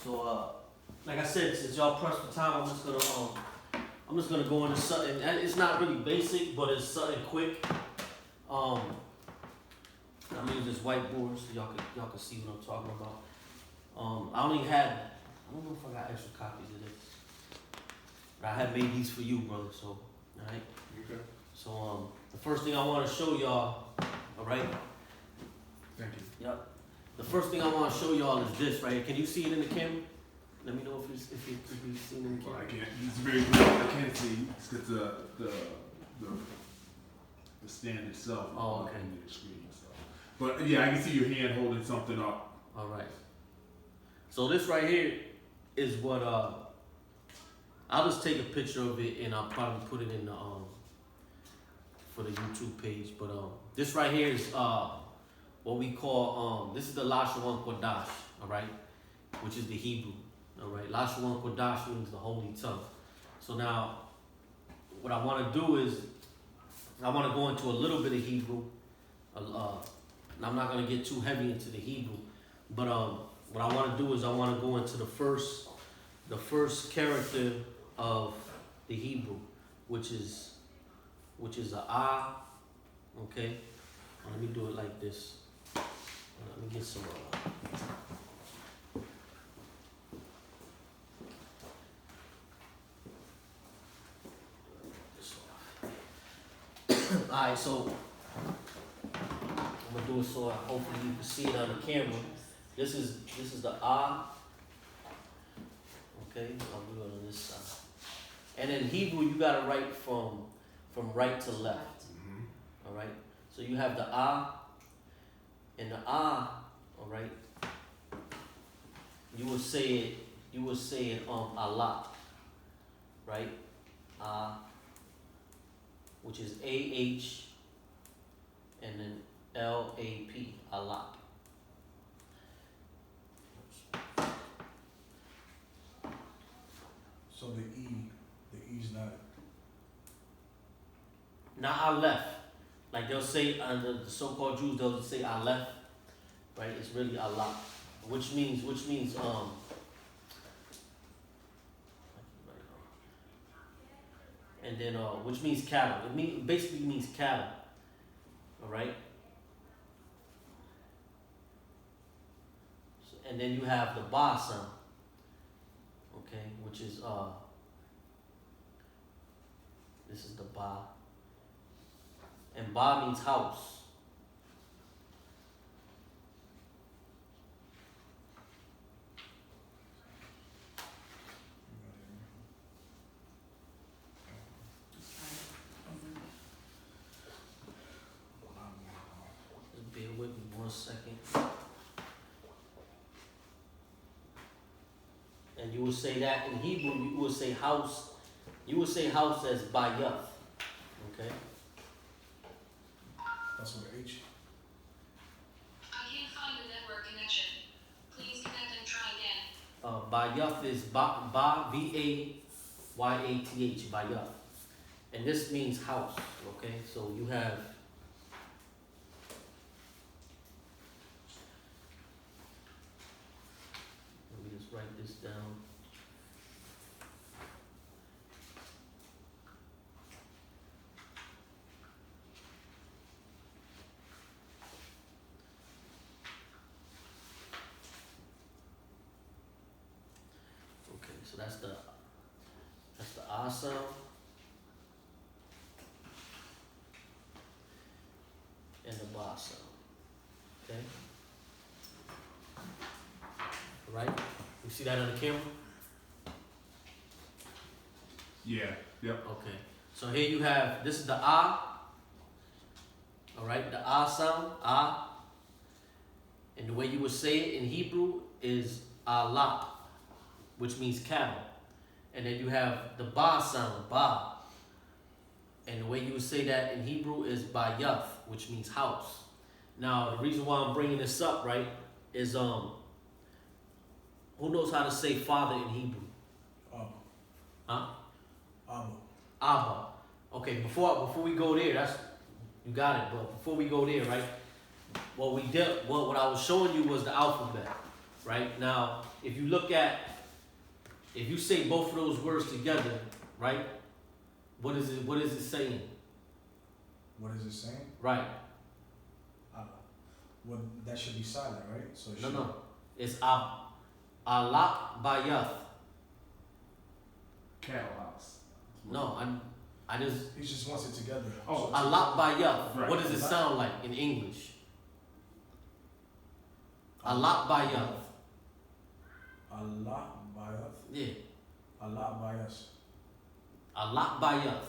So like I said, since y'all pressed for time, I'm just gonna go into something. It's not really basic, but it's something quick. I'm gonna use this whiteboard so y'all can see what I'm talking about. I don't know if I got extra copies of this, but I have made these for you, brother. So, all right. Okay. So the first thing I want to show y'all, all right. Thank you. Yep. The first thing I want to show y'all is this right here. Can you see it in the camera? Let me know if you see it in the Well, camera. I can't. It's very good. I can't see. It's because the stand itself. Oh, okay. On the screen. So. But yeah, I can see your hand holding something up. All right. So this right here is what I'll just take a picture of it and I'll probably put it in the for the YouTube page. But this right here is what we call this is the LA-SHA-WAN QA-DASH, all right, which is the Hebrew, all right. LA-SHA-WAN QA-DASH means the holy tongue. So now, what I want to do is I want to go into a little bit of Hebrew. And I'm not gonna get too heavy into the Hebrew, but what I want to do is I want to go into the first character of the Hebrew, which is a ah. Okay, let me do it like this. Let me get some. All right, so I'm gonna do it so hopefully you can see it on the camera. This is the ah. Okay, I'll do it on this side. And in Hebrew, you gotta write from right to left. All right. So you have the ah, and the ah. All right. You will say it Allah. Right. Ah, which is A-H, and then L-A-P, Allah. So the E's not I left. Like they'll say, the so-called Jews, they'll say I left. Right? It's really Allah. Which means and then which means cattle. It basically means cattle. All right. So, and then you have the ba sound. Okay, which is this is the ba. And ba means house. Just bear with me 1 second. And you will say that in Hebrew, you will say house. You will say house as bayath. Okay? That's with H. I can't find the network connection. Please connect and try again. Bayath is B-A-Y-A-T-H, bayath. And this means house, okay? So you have, let me just write this down. So that's the ah sound. And the ba sound. Okay? Right? You see that on the camera? Yeah. Yep. Okay. So here you have, this is the ah. Alright, the ah sound, ah. And the way you would say it in Hebrew is Allah, which means cattle. And then you have the ba sound, ba. And the way you would say that in Hebrew is bayath, which means house. Now, the reason why I'm bringing this up, right, is who knows how to say father in Hebrew? Huh? Abba. Okay, before we go there, you got it, bro. Before we go there, right? What I was showing you was the alphabet, right? Now, if you say both of those words together, right? What is it saying? What is it saying? Right. Well, that should be silent, right? So it should, No. It's Allah Bayath. Cattle house. No, I just he just wants it together. Oh, Allah Bayath. Right. What does it sound like in English? Allah Bayath. Allah Bayath. Yeah. Allah Bayas. Allah Bayath.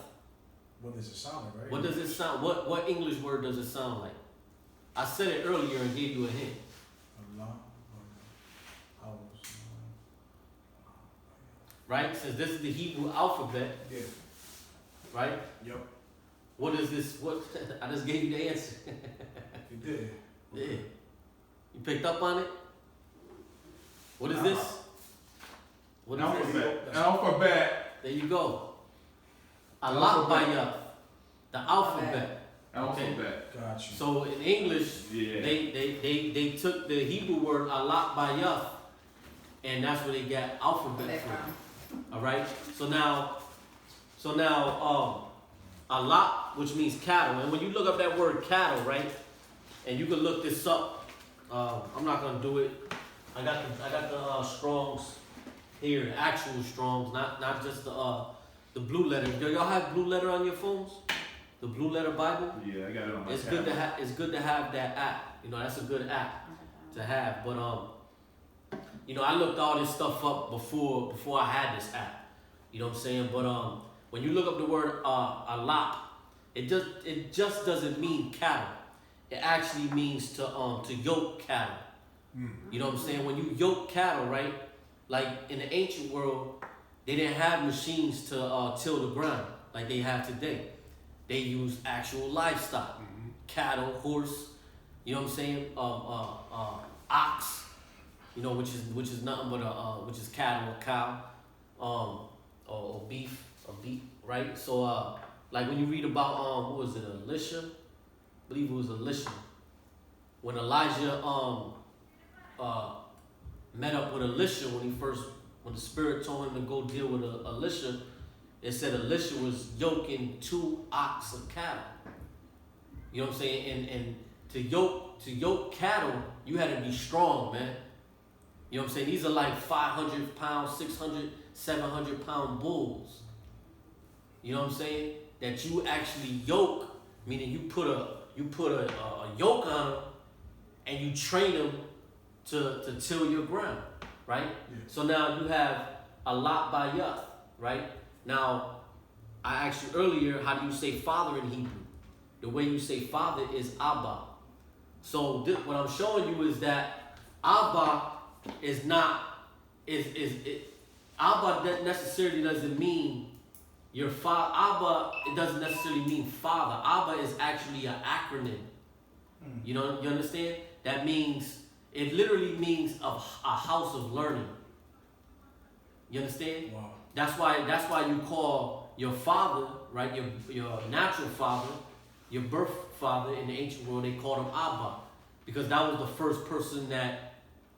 What does it sound like, right? What does it sound? What English word does it sound like? I said it earlier and gave you a hint. Allah. Right? Since this is the Hebrew alphabet, Yeah. right? Yep. What is this? What I just gave you the answer. You did. Yeah. You picked up on it? What is this? What is this? Alphabet. There you go. Allah Bayath. The alphabet. Alphabet. Got you. So in English, Yeah. they took the Hebrew word Allah Bayath, and that's where they got alphabet from. All right. So now, Allah, which means cattle, and when you look up that word cattle, right, and you can look this up. I'm not gonna do it. I got the Strong's here, the actual Strong's, not just the blue letter. Do y'all have blue letter on your phones? The Blue Letter Bible. Yeah, I got it on my It's tablet. good to have that app. You know, that's a good app to have. But you know, I looked all this stuff up before I had this app. You know what I'm saying? But when you look up the word Allah, it just doesn't mean cattle. It actually means to yoke cattle. You know what I'm saying? When you yoke cattle, right? Like in the ancient world, they didn't have machines to till the ground like they have today. They use actual livestock, cattle, horse. You know what I'm saying? Ox. You know, which is nothing but which is cattle, a cow, or beef, right? So like when you read about what was it, Elisha? I believe it was Elisha. When Elijah met up with Elisha when the Spirit told him to go deal with Elisha, it said Elisha was yoking 2 ox of cattle. You know what I'm saying? And to yoke cattle, you had to be strong, man. You know what I'm saying? These are like 500 pound, 600, 700 pound bulls. You know what I'm saying? That you actually yoke, meaning you put a yoke on them and you train them to till your ground, right? Yeah. So now you have Allah Bayath, right? Now, I asked you earlier, how do you say father in Hebrew? The way you say father is Abba. So what I'm showing you is that Abba is not, Abba necessarily doesn't mean your father. Abba, it doesn't necessarily mean father. Abba is actually an acronym. You know, you understand? That means, it literally means a house of learning. You understand? Wow. That's why you call your father, right? Your natural father, your birth father in the ancient world, they called him Abba, because that was the first person that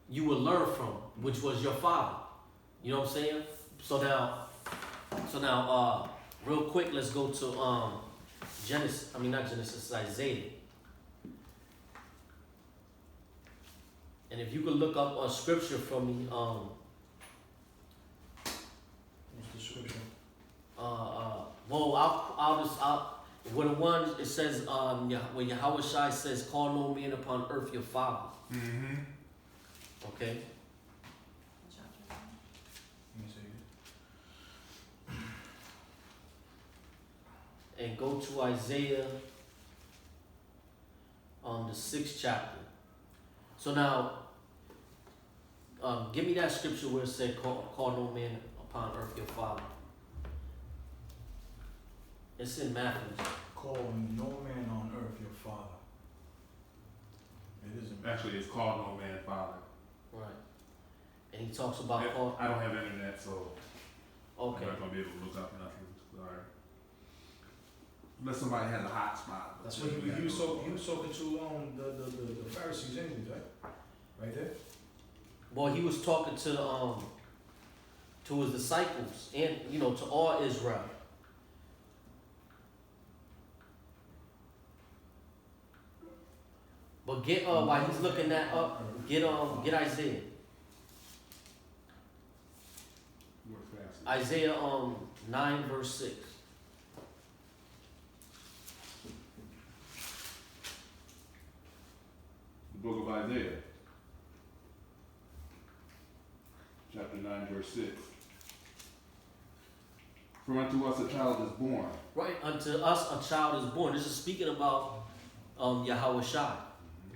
you would learn from, which was your father. You know what I'm saying? So now, real quick, let's go to Isaiah. And if you could look up a scripture for me, What's the scripture? With the one it says, when Yahweh Shai says, "Call no man upon earth your father." Okay. Let me see. And go to Isaiah, the 6th chapter. So now, give me that scripture where it said, "Call no man upon earth your father." It's in Matthew. Call no man on earth your father. It isn't. Actually, it's called No Man Father. Right. And he talks about I don't have internet, so okay. I'm not gonna be able to look up nothing. Sorry. Unless somebody has a hotspot. That's what you was talking to the Pharisees anyways, right? Right there? Boy, he was talking to his disciples and to all Israel. But get while he's looking that up, get Isaiah. Work fast. Isaiah 9 verse 6. The book of Isaiah, chapter 9, verse 6. For unto us a child is born. Right, unto us a child is born. This is speaking about Yahweh-Shai,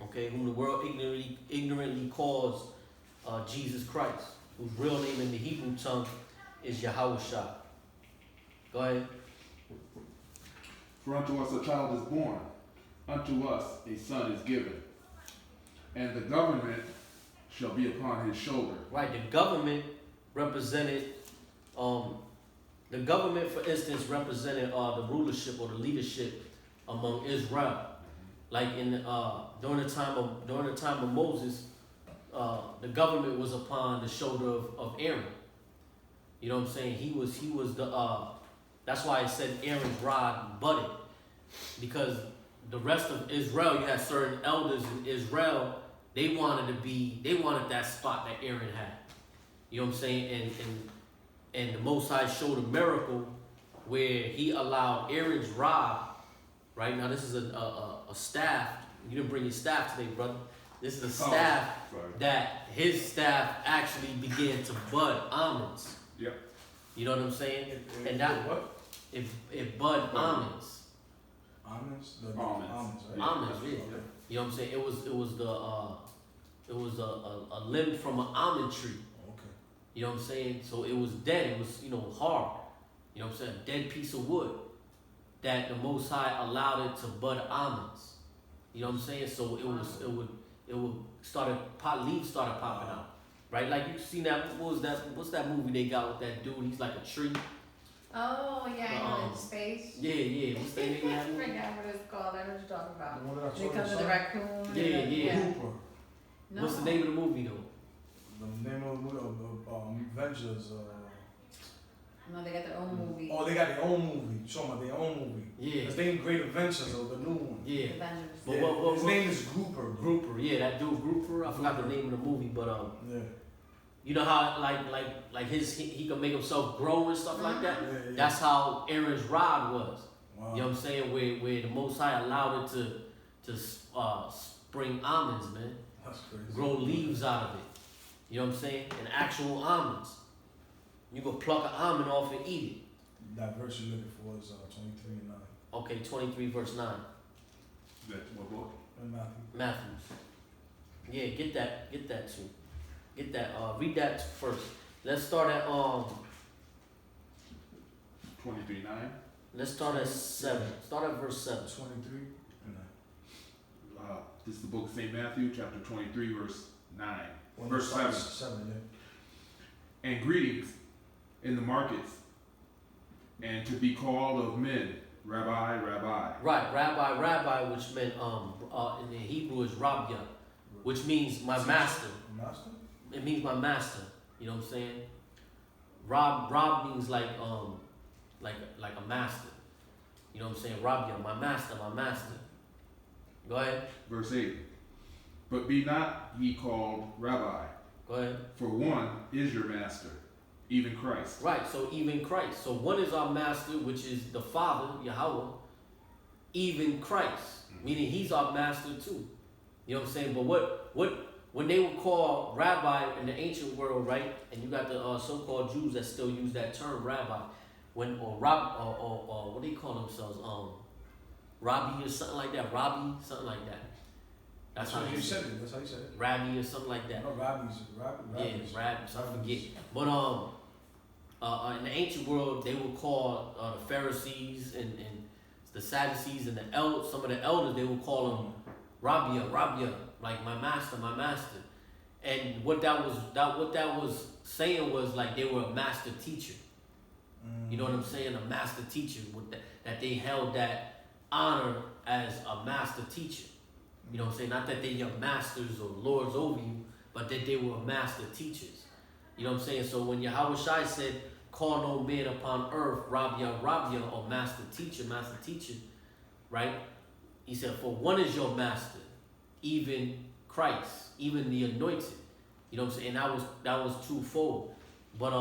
okay, whom the world ignorantly calls Jesus Christ, whose real name in the Hebrew tongue is Yahweh-Shai. Go ahead. For unto us a child is born, unto us a son is given, and the government shall be upon his shoulder. Right, the government represented, the government, for instance, represented the rulership or the leadership among Israel. Like during the time of Moses, the government was upon the shoulder of Aaron. You know what I'm saying? He was the that's why it said Aaron's rod budded, because the rest of Israel, you had certain elders in Israel, they wanted that spot that Aaron had. You know what I'm saying? And the Most High showed a miracle where he allowed Aaron's rod. Right now, this is a staff. You didn't bring your staff today, brother. This is a staff that his staff actually began to bud almonds. Yep. You know what I'm saying? And that what? It bud almonds. Almonds? Almonds. Right? Almonds, yeah. Okay. You know what I'm saying? It was a limb from an almond tree. Okay. You know what I'm saying? So it was dead. It was hard. You know what I'm saying? A dead piece of wood that the Most High allowed it to bud almonds. You know what I'm saying? So it would leaves started popping out. Right? Like you seen that, what's that movie they got with that dude? He's like a tree. Oh, yeah, I know, in space. Yeah. What's the name of I that movie? forgot what it's called. I know what you're talking about. The one that I They saw come to the son? raccoon. Yeah, and yeah. Cooper. No. What's the name of the movie though? The name of Avengers. No, they got their own movie. Oh, they got their own movie. You talking about their own movie? Yeah. His name Great Adventures or the new one. Yeah. Avengers. But Yeah. His name is Grouper. Grouper, yeah, that dude Grouper. I forgot the name of the movie, but Yeah. you know how like he can make himself grow and stuff like that. Yeah. That's how Aaron's rod was. Wow. You know what I'm saying? Where the Most High allowed it to spring almonds, man. That's crazy. Grow leaves out of it. You know what I'm saying? And actual almonds. You can pluck an almond off and eat it. That verse you're looking for is 23 and 9. Okay, 23 verse 9. That what book? In Matthew. Matthews. Yeah, get that too. Get that. Read that first. Let's start at 23:9. Let's start at 7. Start at verse 7. 23 and 9. This is the book of St. Matthew, chapter 23, verse 9. Well, Verse no, 7. 7, yeah. And greetings in the markets, and to be called of men, Rabbi, Rabbi. Right, rabbi, which meant in the Hebrew is Rabya, which means my master. Master? It means my master. You know what I'm saying? Rob means like a master. You know what I'm saying? Rabya, my master. Go ahead. Verse 8. But be not ye called Rabbi, Go ahead. for one is your master, even Christ. Right, so even Christ. So one is our master, which is the Father, Yahweh, even Christ, meaning he's our master too. You know what I'm saying? But when they would call rabbi in the ancient world, right? And you got the so-called Jews that still use that term rabbi, or what do they call themselves? Rabbi or something like that. Rabbi, something like that. That's how you you said say it. it. That's how you said it. Rabbi or something like that. No, rabbis. Yeah, rabbis. I forget. But in the ancient world, they would call the Pharisees and the Sadducees and some of the elders, they would call them Rabia, like my master. And what that was saying was like they were a master teacher. You know what I'm saying? A master teacher that they held that honor as a master teacher. You know what I'm saying? Not that they're your masters or lords over you, but that they were master teachers. You know what I'm saying? So when Yahweh Shai said, call no man upon earth, Rabia, or master teacher, right? He said, for one is your master, even Christ, even the anointed. You know what I'm saying? That was twofold. But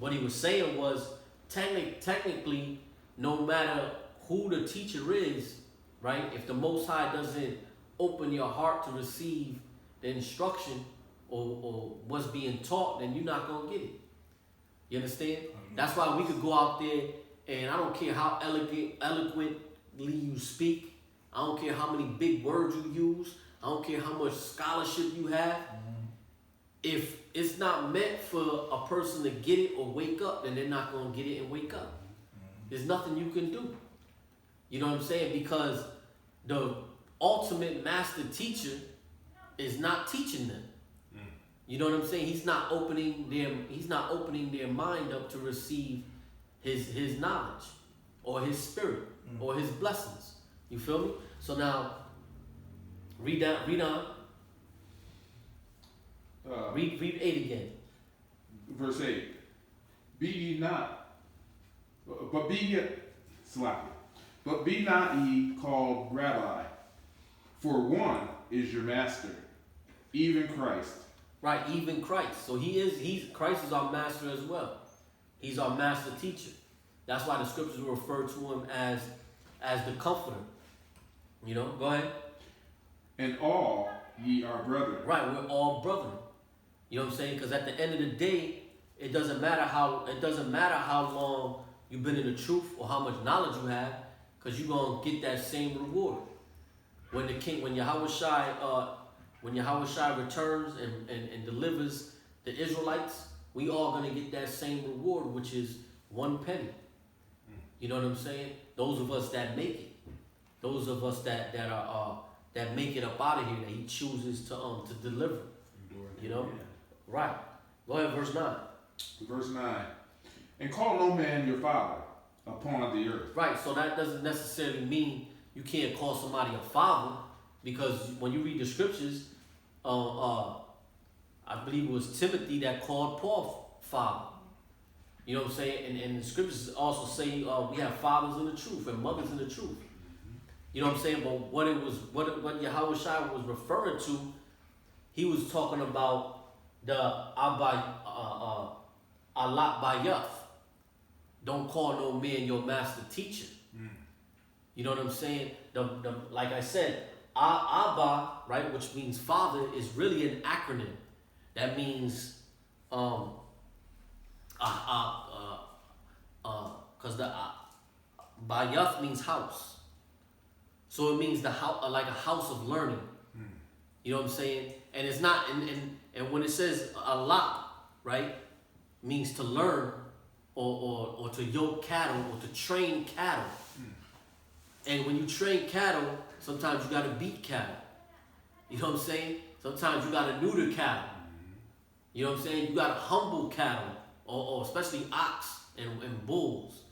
what he was saying was, technically, no matter who the teacher is, right? If the Most High doesn't open your heart to receive the instruction or what's being taught, then you're not gonna get it. You understand? That's why we could go out there, and I don't care how eloquently you speak. I don't care how many big words you use. I don't care how much scholarship you have. If it's not meant for a person to get it or wake up, then they're not going to get it and wake up. There's nothing you can do. You know what I'm saying? Because the ultimate master teacher is not teaching them. You know what I'm saying? He's not opening their mind up to receive his knowledge or his spirit or his blessings. You feel me? So now read on. Read 8 again. Verse 8. Be ye not, but be not ye called rabbi, for one is your master, even Christ. Right, even Christ. So Christ is our master as well. He's our master teacher. That's why the scriptures will refer to him as the comforter. You know, go ahead. And all ye are brethren. Right, we're all brethren. You know what I'm saying? Because at the end of the day, it doesn't matter how long you've been in the truth or how much knowledge you have, because you're gonna get that same reward. When Yahweh Shai returns and delivers the Israelites, we all gonna get that same reward, which is 1 penny. You know what I'm saying? Those of us that make it, those of us that make it up out of here, that He chooses to deliver. You know, right? Go ahead, verse 9. Verse 9. And call no man your father upon the earth. Right. So that doesn't necessarily mean you can't call somebody a father, because when you read the scriptures, I believe it was Timothy that called Paul father. You know what I'm saying? And the scriptures also say we have fathers in the truth and mothers in the truth. You know what I'm saying? But what Yahweh Shai was referring to, he was talking about the Alat Bayath. Don't call no man your master teacher. You know what I'm saying? Like I said, Abba, right, which means father, is really an acronym. That means because the Bayath means house. So it means the house, like a house of learning. You know what I'm saying? And it's not, and when it says Allah, right, means to learn or to yoke cattle or to train cattle. And when you train cattle, sometimes you got to beat cattle. You know what I'm saying? Sometimes you got to neuter cattle. You know what I'm saying? You got to humble cattle, or especially ox and bulls.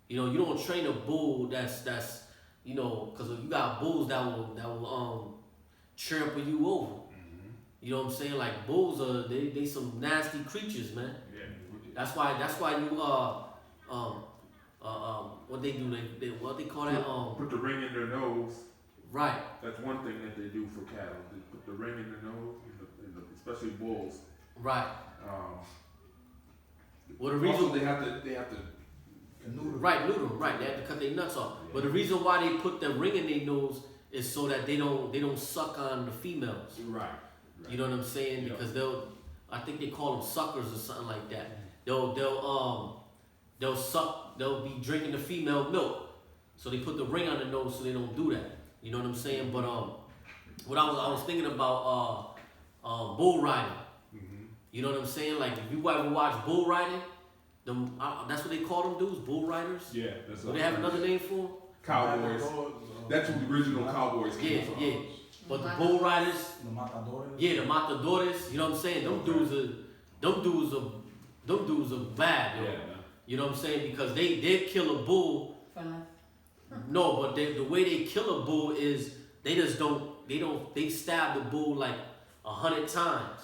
You know, you don't train a bull that's you know, because you got bulls that will trample you over. You know what I'm saying? Like bulls are they some nasty creatures, man. Yeah. That's why you what they do, what they call that Put the ring in their nose. right. That's one thing that they do for cattle. They put the ring in their nose, especially bulls. Right. Well, the reason Also, they have to Neuter. right, neuter, right. They have to cut their nuts off. But the reason why they put the ring in their nose is so that they don't suck on the females. right. You know what I'm saying? Yeah. Because I think they call them suckers or something like that. They'll be drinking the female milk. So they put the ring on the nose so they don't do that. You know what I'm saying? But what I was thinking about bull riding. You know what I'm saying? Like if you ever watch bull riding, that's what they call them dudes, bull riders. Yeah, that's Do they have another name for them? Cowboys. That's what the original cowboys came from. Yeah. But the bull riders, The matadores. yeah, the matadores. You know what I'm saying? Them dudes are bad, yo. Yeah. You know what I'm saying? Because they kill a bull. No, but the way they kill a bull is they stab the bull like 100 times.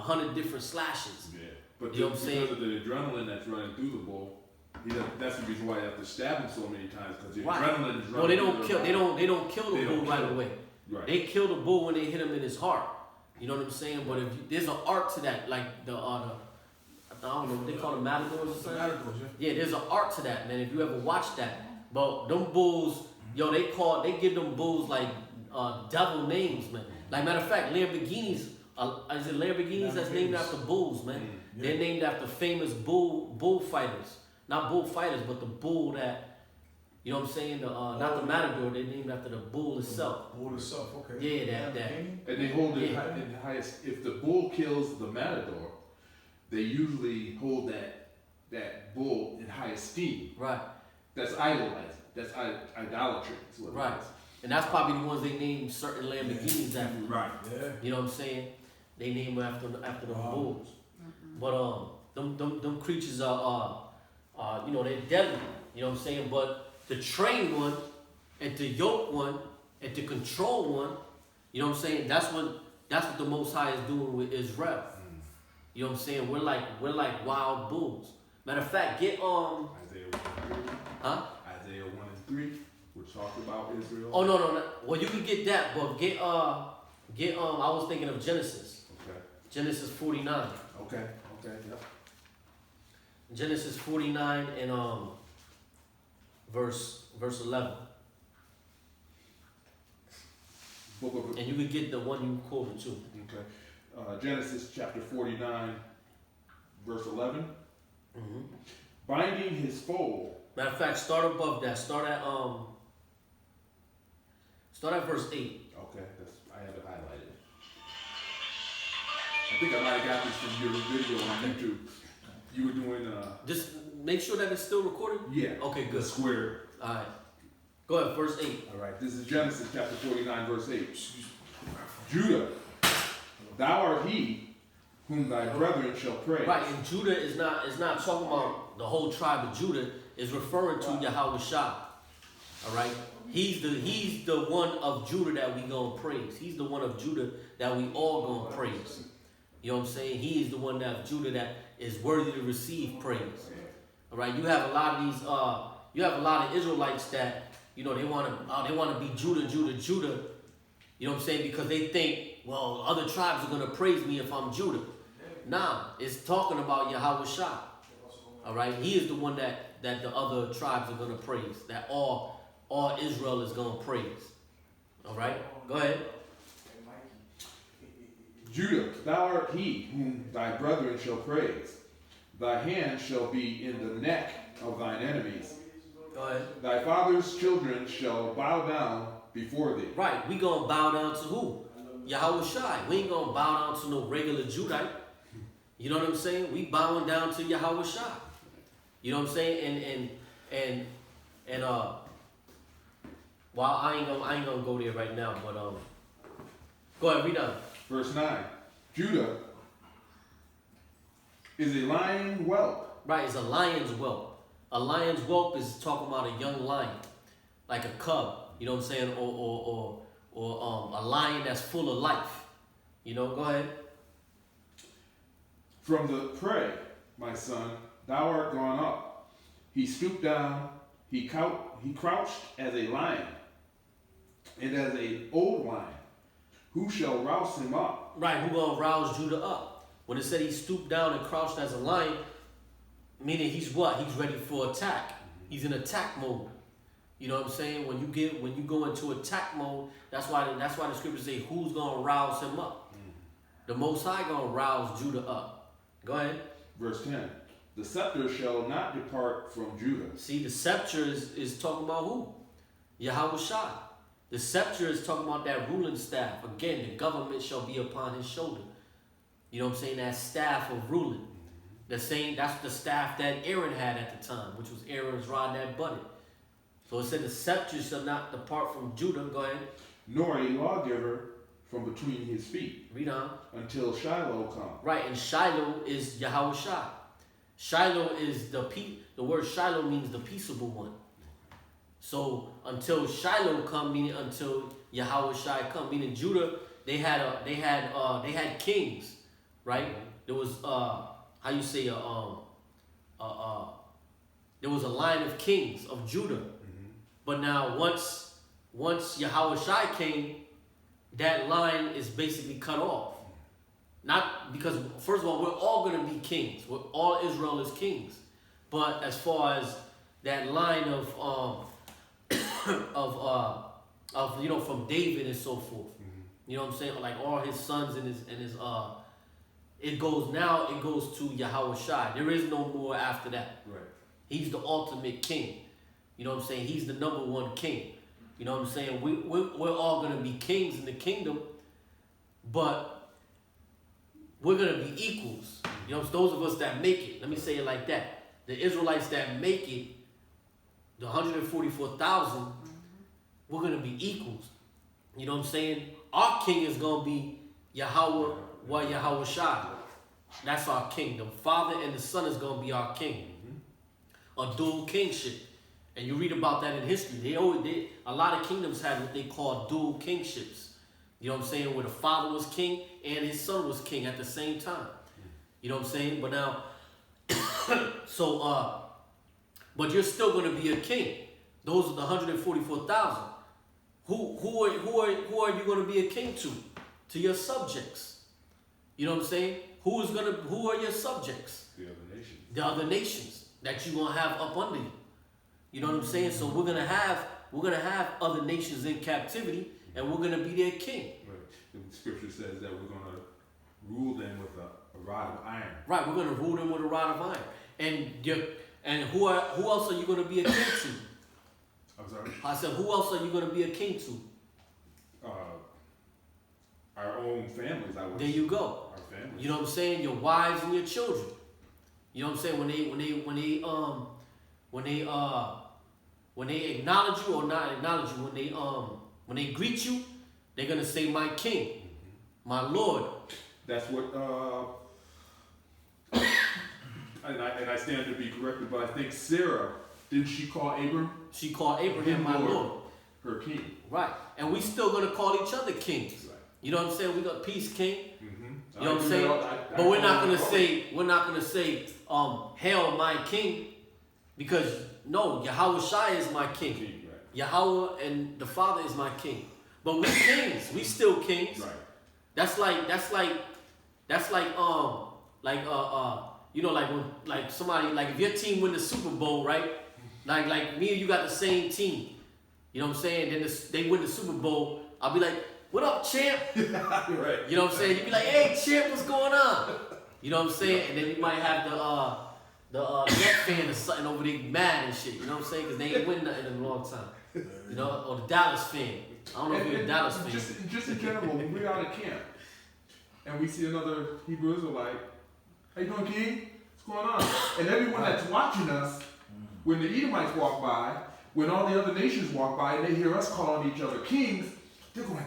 100 different slashes. Yeah. But You know what I'm because saying? of the adrenaline that's running through the bull, that's the reason why you have to stab him so many times, because the Right. adrenaline is running. No, they through don't the kill. bull. They don't kill the They bull don't right kill. away. Right. They kill the bull when they hit him in his heart. You know what I'm saying? But if you, there's an art to that, like the I don't know what they call them, matadors or The something. matadors, yeah. Yeah, there's an art to that, man. If you ever watch that, but them bulls, yo, they give them bulls like devil names, man. Like matter of fact, Lamborghinis, is it Lamborghinis that's named after bulls, man? Yeah. They're named after famous bullfighters, not bullfighters, but the bull that, you know what I'm saying? Not the matador. They're named after the bull itself. Bull itself, okay. Yeah, that. Lamborghini? And they hold it Yeah. in the highest. If the bull kills the matador, they usually hold that bull in high esteem. Right, That's idolizing. That's idolatry. Is what right. it is. And that's probably the ones they named certain Lamborghinis after. Right. Yeah. You know what I'm saying? They name them after the Wow. bulls. But them creatures are you know, they're deadly. You know what I'm saying? But the trained one, and the yoke one, and the control one, you know what I'm saying? That's what the Most High is doing with Israel. You know what I'm saying? We're like wild bulls. Matter of fact, get Isaiah 1 and 3. huh? Isaiah 1 and 3, which talks about Israel. Oh no. Well, you can get that, but get I was thinking of Genesis. Okay. Genesis 49. Okay. Yep. Genesis 49 and verse 11. Book of And you could get the one you quoted too. Okay. Genesis chapter 49, verse 11. Mm-hmm. Binding his foal. Matter of fact, start above that. Start at verse 8. Okay, I have it highlighted. I think I might have got this from your video on YouTube. You were doing Just make sure that it's still recording. yeah. Okay, The good. square. All right. Go ahead, verse 8. All right. This is Genesis chapter 49, verse 8. Judah, thou art he whom thy brethren shall praise. Right, and Judah is not talking about the whole tribe of Judah. Is referring to Yahweh Shah. All right. He's the one of Judah that we gonna praise. He's the one of Judah that we all gonna praise. You know what I'm saying? He is the one that of Judah that is worthy to receive praise. All right. You have a lot of these. You have a lot of Israelites that they wanna be Judah. You know what I'm saying? Because they think, well, other tribes are gonna praise me if I'm Judah. Nah, it's talking about Yahweh Shah. All right. He is the one that the other tribes are gonna praise. That all Israel is gonna praise. All right. Go ahead. Judah, thou art he whom thy brethren shall praise. Thy hand shall be in the neck of thine enemies. Go ahead. Thy father's children shall bow down before thee. Right, we gonna bow down to who? Yahweh Shai. We ain't gonna bow down to no regular Judite. You know what I'm saying? We bowing down to Yahweh Shai. You know what I'm saying? And well, I ain't gonna go there right now, but go ahead, read on. Verse 9. Judah is a lion whelp. Right, it's a lion's whelp. A lion's whelp is talking about a young lion, like a cub. You know what I'm saying? Or a lion that's full of life. You know, go ahead. From the prey, my son, thou art gone up. He stooped down, he crouched as a lion, and as an old lion. Who shall rouse him up? Right, who gonna rouse Judah up? When it said he stooped down and crouched as a lion, meaning he's what? He's ready for attack. He's in attack mode. You know what I'm saying? When you go into attack mode, that's why the scriptures say who's gonna rouse him up? The Most High gonna rouse Judah up. Go ahead. Verse 10. The scepter shall not depart from Judah. See, the scepter is talking about who? Yahweh Shai. The scepter is talking about that ruling staff. Again, the government shall be upon his shoulder. You know what I'm saying? That staff of ruling. That's the staff that Aaron had at the time, which was Aaron's rod that budded. So it said the scepter shall not depart from Judah. Go ahead. Nor a lawgiver from between his feet. Read on. Until Shiloh come. Right, and Shiloh is Yahweh Shai. Shiloh is the word Shiloh means the peaceable one. So until Shiloh come, meaning until Yahweh Shai come, meaning Judah, they had kings, right? There was how you say there was a line of kings of Judah, but now once Yahweh Shai came, that line is basically cut off. Not because, first of all, we're all going to be kings. All Israel is kings. But as far as that line of from David and so forth, you know what I'm saying? Like all his sons and his it goes to Yahweh Shai. There is no more after that. Right. He's the ultimate king. You know what I'm saying? He's the number one king. You know what I'm saying? We're all going to be kings in the kingdom, but we're going to be equals. You know, it's those of us that make it. Let me say it like that. The Israelites that make it, the 144,000, we're going to be equals. You know what I'm saying? Our king is going to be Yahweh Shai. That's our king. The Father and the Son is going to be our king. A dual kingship. And you read about that in history. A lot of kingdoms had what they call dual kingships. You know what I'm saying? Where the father was king and his son was king at the same time. You know what I'm saying? But now, but you're still going to be a king. Those are the 144,000. Who are you going to be a king to? To your subjects. You know what I'm saying? Who are your subjects? The other nations. The other nations that you're going to have up under you. You know what I'm saying? So we're gonna have other nations in captivity, and we're gonna be their king. Right. The scripture says that we're gonna rule them with a rod of iron. Right. We're gonna rule them with a rod of iron. And who else are you gonna be a king to? I'm sorry. I said, who else are you gonna be a king to? Our own families. I would. There you go. Our families. You know what I'm saying? Your wives and your children. You know what I'm saying? When they acknowledge you or not acknowledge you, when they greet you, they're gonna say, "My King, my Lord." That's what. And I stand to be corrected, but I think Sarah, didn't she call Abram? She called Abraham my Lord, her king. right? And we still gonna call each other kings. Right. You know what I'm saying? We got peace, King. Mm-hmm. You know what I'm saying? But we're not gonna say, "Hail, my King," because no, Yahweh Shai is my king. King, right. Yahweh and the Father is my king. But we kings. We still kings. Right. That's like you know, like when somebody, like if your team win the Super Bowl, right? Like me and you got the same team. You know what I'm saying? Then they win the Super Bowl. I'll be like, "What up, champ?" Right. You know what I'm saying? You be like, "Hey, champ, what's going on?" You know what I'm saying? And then you might have the Net fan or something over there mad and shit. You know what I'm saying? Because they ain't win nothing in a long time. You know, or the Dallas fan. I don't know if you're a Dallas fan. Just in general, when we're out of camp and we see another Hebrew Israelite, "How you doing, King? What's going on?" And everyone that's watching us, when the Edomites walk by, when all the other nations walk by and they hear us calling each other kings, they're going,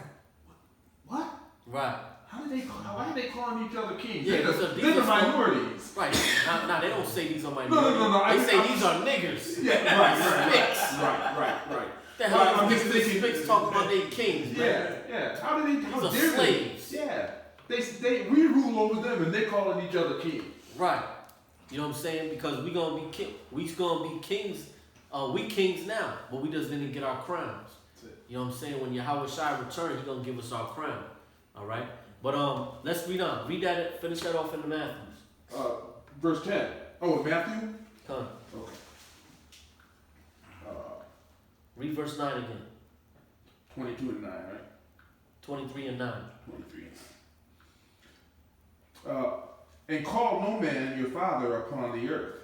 "What? Right. Why are they calling each other kings?" Yeah, they're the minorities. Right. Nah, they don't say these are minorities. No. They say these are niggers. Yeah, right. The hell I'm is just this thinking- Spicks talking about they kings, man? Yeah. How These dare are they? slaves. Yeah. We rule over them and they're calling each other kings. Right. You know what I'm saying? Because we gonna be kings. We kings now, but we just didn't get our crowns. You know what I'm saying? When Yahweh Shai returns, he's gonna give us our crown. All right. But let's read on. Read that. Finish that off in the Matthews. Verse 10. Oh, Matthew? Come. Okay. Read verse 9 again. 22 and 9, right? 23 and 9. 23 and 9. And call no man your father upon the earth,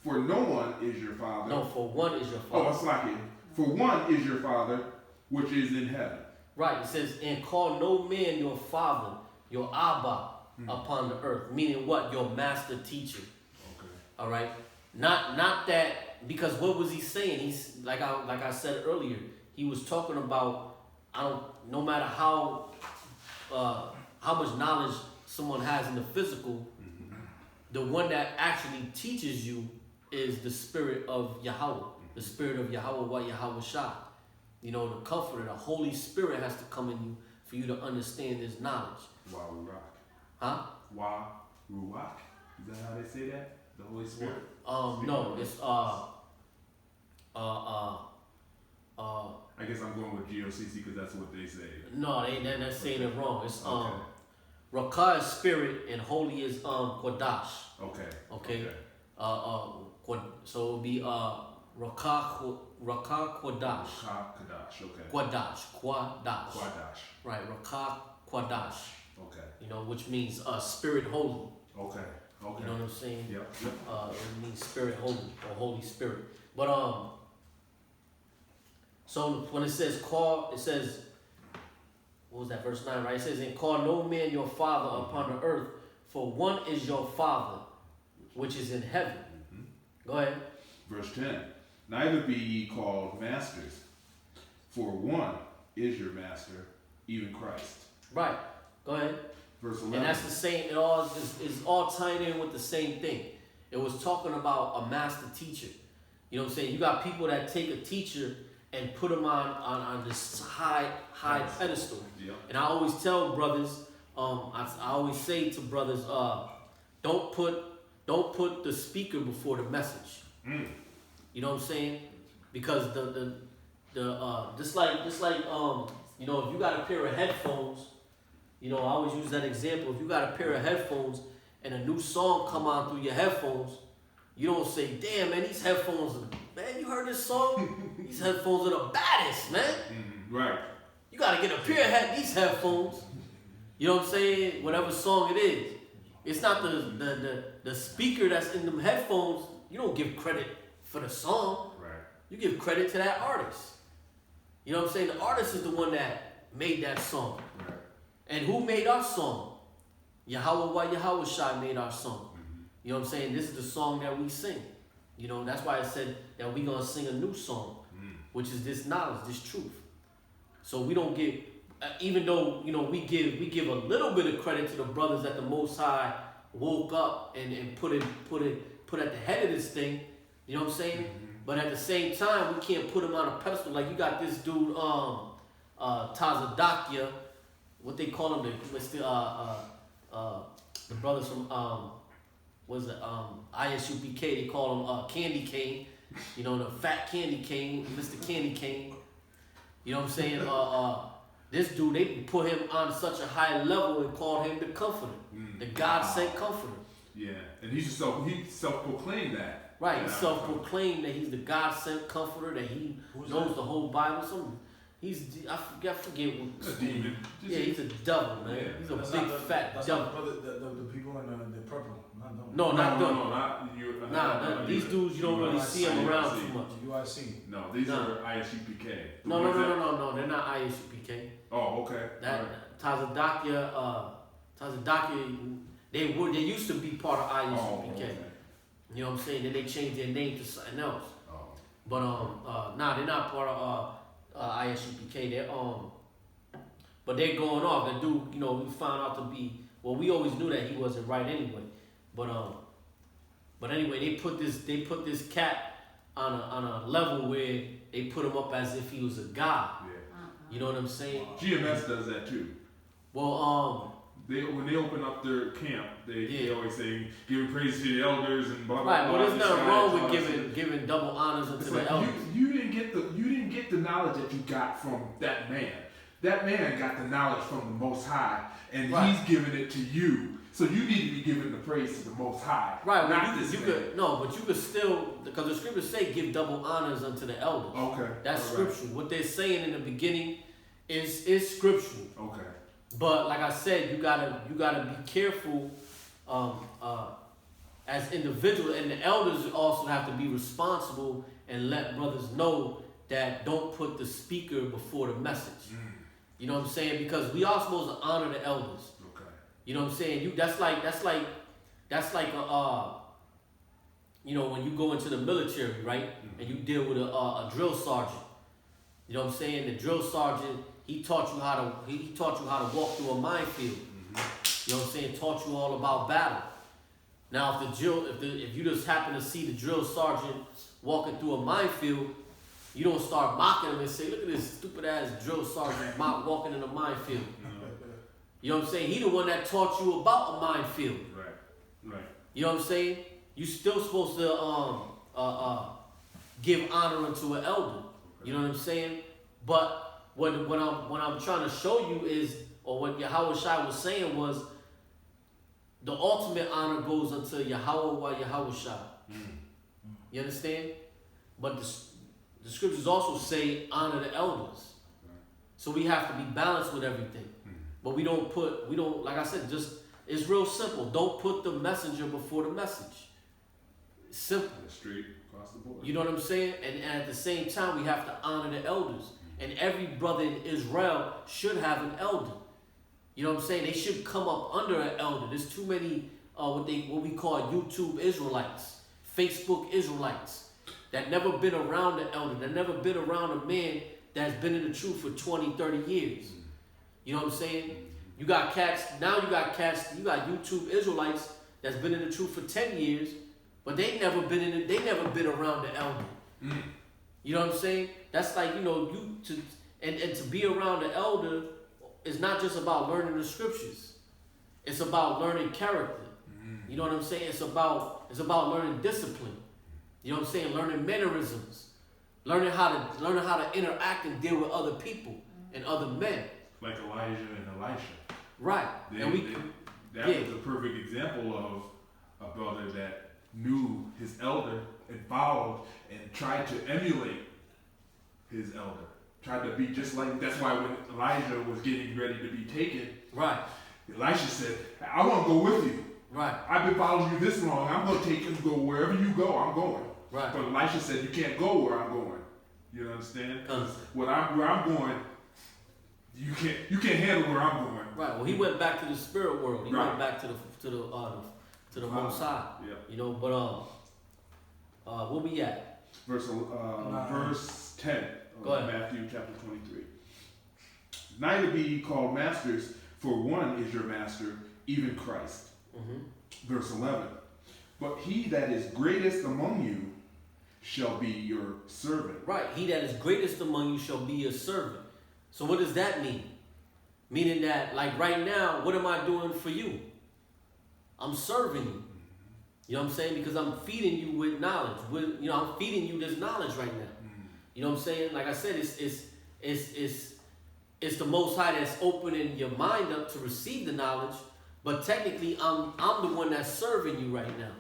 for no one is your father. No, for one is your Oh, father. it's like it. For one is your father, which is in heaven. Right. It says, and call no man your father, your Abba, upon the earth. Meaning what? Your master teacher. Okay. All right. Not that, because what was he saying? He's like I said earlier. He was talking about no matter how much knowledge someone has in the physical, the one that actually teaches you is the spirit of Yahweh, the spirit of Yahweh, Yahweh Shai. You know, the comforter, the Holy Spirit has to come in you for you to understand this knowledge. While we rock. Huh? Ruach. Is that how they say that? The Holy Spirit? No, it's I guess I'm going with GOCC because that's what they say. no, they're saying it wrong. It's Okay. Rakah is spirit and holy is Kodash. Okay. Okay. So it would be Rakah Kodash. Kadash. Okay. Quadash. Quadash. Right, Rakah Quadash. Okay. You know, which means spirit holy. Okay. Okay. You know what I'm saying? Yep. It means spirit holy or Holy Spirit. But so when it says call, it says, what was that, verse 9, right? It says, and call no man your father upon the earth, for one is your Father, which is in heaven. Mm-hmm. Go ahead. Verse 10. Neither be ye called masters, for one is your master, even Christ. Right. Go ahead. Verse 11. And that's the same, it all is all tying in with the same thing. It was talking about a master teacher. You know what I'm saying? You got people that take a teacher and put them on this high pedestal. Yep. And I always tell brothers, I always say to brothers, don't put the speaker before the message. Mm. You know what I'm saying? Because the just like you know, if you got a pair of headphones, you know, I always use that example. If you got a pair of headphones and a new song come on through your headphones, you don't say, damn, man, these headphones, man, you heard this song? These headphones are the baddest, man. Mm-hmm. Right. You gotta get a pair of these headphones. You know what I'm saying? Whatever song it is. It's not the speaker that's in them headphones. You don't give credit for the song. Right. You give credit to that artist. You know what I'm saying? The artist is the one that made that song. Right. And who made our song? Yahweh-SHA made our song. Mm-hmm. You know what I'm saying? This is the song that we sing. You know, that's why I said that we're going to sing a new song, which is this knowledge, this truth. So we don't give, even though, you know, we give a little bit of credit to the brothers that the Most High woke up and put at the head of this thing. You know what I'm saying? Mm-hmm. But at the same time, we can't put him on a pedestal. Like you got this dude, Tazadakia, what they call him, the brothers from what is it? ISUPK. They call him Candy Cane. You know, the fat Candy Cane, Mr. Candy Cane. You know what I'm saying? This dude, they put him on such a high level and called him the Comforter, the God sent Comforter. Yeah, and he self-proclaimed that. Right, Yeah. he self-proclaimed that he's the God sent Comforter, that he knows the whole Bible. I forget what. A demon. Yeah, he's a devil, man. Yeah. He's a That's big not fat that's devil. not the people in the purple. Not them. No, not them. No, not you. Nah, these dudes you don't really see them around too much. UIC. No, these Nah. are ISUPK. The No, ones that- they're not ISUPK. Oh, okay. That Alright. Tazadakia, they used to be part of ISUPK. Oh, okay. You know what I'm saying? Then they changed their name to something else. Oh. But they're not part of ISUPK. They're but they're going off. The dude, you know, we found out to be, well, we always knew that he wasn't right anyway. But anyway, they put this cat on a level where they put him up as if he was a god. Yeah. You know what I'm saying? GMS does that too. Well, When they open up their camp, they always say giving praise to the elders and blah blah right, blah. but there's this nothing guy, wrong all with this. giving double honors unto It's the like elders. you didn't get the knowledge that you got from that man. That man got the knowledge from the Most High, and Right. he's giving it to you. So you need to be giving the praise to the Most High, Right, not well, this you man. could no, but you could still, because the scriptures say give double honors unto the elders. Okay, That's all right. scriptural. What they're saying in the beginning is scriptural. Okay. But like I said, you gotta be careful as individuals, and the elders also have to be responsible and let brothers know that don't put the speaker before the message. You know what I'm saying? Because we are supposed to honor the elders. Okay. You know what I'm saying? That's like a you know, when you go into the military, right? And you deal with a drill sergeant. You know what I'm saying? The drill sergeant, he taught you how to walk through a minefield. You know what I'm saying? Taught you all about battle. Now, if you just happen to see the drill sergeant walking through a minefield, you don't start mocking him and say, "Look at this stupid ass drill sergeant walking in a minefield." You know what I'm saying? He the one that taught you about a minefield. Right. You know what I'm saying? You still supposed to give honor unto an elder. You know what I'm saying? But what I'm trying to show you is, or what Yahweh Shai was saying was, the ultimate honor goes unto Yahweh wa Yahweh Shai. You understand? But the scriptures also say honor the elders. So we have to be balanced with everything. But we don't, like I said, it's real simple. Don't put the messenger before the message. It's simple. Straight across the board. You know what I'm saying? And at the same time, we have to honor the elders. And every brother in Israel should have an elder. You know what I'm saying? They should come up under an elder. There's too many what we call YouTube Israelites, Facebook Israelites, that never been around the elder, that never been around a man that's been in the truth for 20, 30 years. You know what I'm saying? You got YouTube Israelites that's been in the truth for 10 years, but they never been around the elder. You know what I'm saying? That's like, you know, and to be around the elder is not just about learning the scriptures. It's about learning character. You know what I'm saying? It's about learning discipline. You know what I'm saying? Learning mannerisms. Learning how to interact and deal with other people and other men. Like Elijah and Elisha. Right. That was a perfect example of a brother that knew his elder and followed and tried to emulate his elder. Tried to be just like, that's why when Elijah was getting ready to be taken, right, Elisha said, I want to go with you. Right. I've been following you this long. I'm going to take you to go wherever you go, I'm going. Right. But Elisha said, you can't go where I'm going. You understand? Because where I'm going, you can't handle where I'm going. Right. Well, he went back to the spirit world. He went back to the Most High. Yeah. You know, but where we at? Verse 10 of Matthew chapter 23. Neither be ye called masters, for one is your master, even Christ. Verse 11. But he that is greatest among you shall be your servant. Right. He that is greatest among you shall be your servant. So what does that mean? Meaning that, like right now, what am I doing for you? I'm serving you. You know what I'm saying? Because I'm feeding you with knowledge. I'm feeding you this knowledge right now. You know what I'm saying? Like I said, it's the Most High that's opening your mind up to receive the knowledge. But technically, I'm the one that's serving you right now,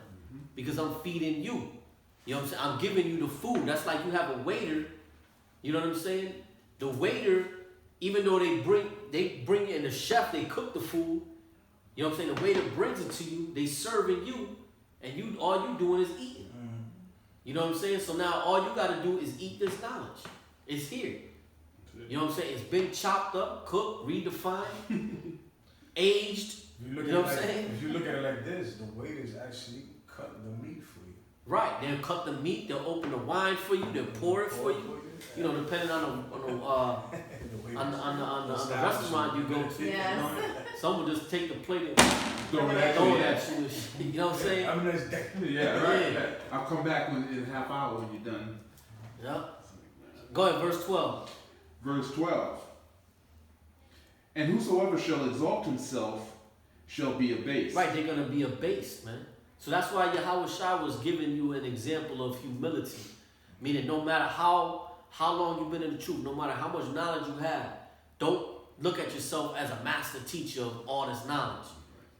because I'm feeding you. You know what I'm saying? I'm giving you the food. That's like you have a waiter. You know what I'm saying? The waiter, even though they bring it, and the chef, they cook the food. You know what I'm saying? The waiter brings it to you. They serving you, and all you doing is eating. You know what I'm saying? So now all you got to do is eat this knowledge. It's here. You know what I'm saying? It's been chopped up, cooked, redefined, aged. You know what I'm saying? If you look at it like this, the waiters actually cut the meat for you. Right. They'll cut the meat. They'll open the wine for you. They'll pour it for you. You know, depending on the restaurant you go to. Yes. You know, some will just take the plate and throw it at you. You know what I'm saying? I mean, that's Yeah, right. Yeah. I'll come back in a half hour when you're done. Yeah. Go ahead, verse 12. Verse 12. And whosoever shall exalt himself shall be abased. Right, they're going to be abased, man. So that's why Yahweh Shai was giving you an example of humility. Meaning no matter how long you've been in the truth, no matter how much knowledge you have, don't look at yourself as a master teacher of all this knowledge.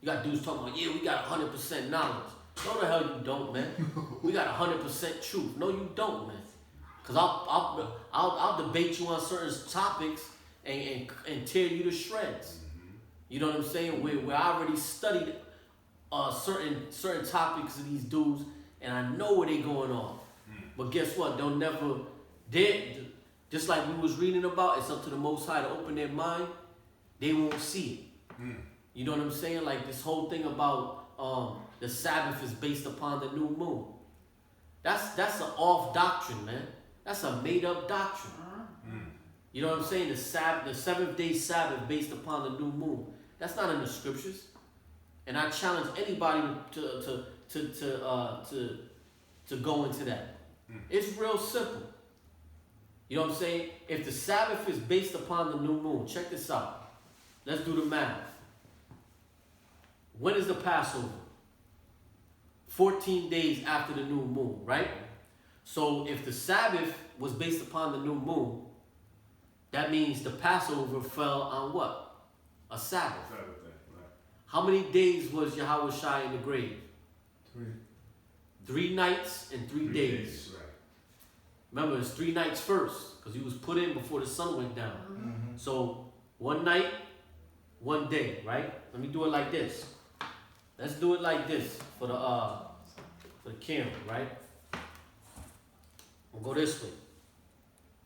You got dudes talking about, yeah, we got 100% knowledge. No, the hell you don't, man. We got 100% truth. No, you don't, man. Because I'll debate you on certain topics and tear you to shreds. You know what I'm saying? Where I already studied certain topics of these dudes, and I know where they going off. But guess what? Just like we was reading about, it's up to the Most High to open their mind. They won't see it. You know what I'm saying? Like this whole thing about the Sabbath is based upon the new moon. That's an off doctrine, man. That's a made up doctrine. You know what I'm saying? The 7th-day Sabbath based upon the new moon. That's not in the scriptures. And I challenge anybody to go into that. It's real simple. You know what I'm saying? If the Sabbath is based upon the new moon, check this out. Let's do the math. when is the Passover? 14 days after the new moon, right? So if the Sabbath was based upon the new moon, that means the Passover fell on what? A Sabbath. Sabbath day, right. How many days was Yahweh Shai in the grave? 3. 3 nights and 3 days. Right. Remember, it's 3 nights first, because he was put in before the sun went down. Mm-hmm. So 1 night, 1 day, right? Let me do it like this. Let's do it like this for the camera, right? We'll go this way.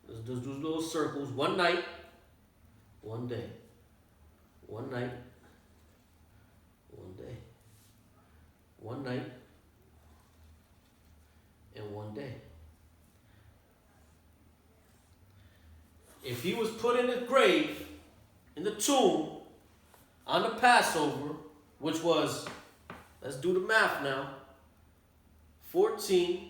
Let's do little circles. 1 night, 1 day. 1 night, 1 day. 1 night, and 1 day. If he was put in the grave, in the tomb, on the Passover, which was, let's do the math now, 14,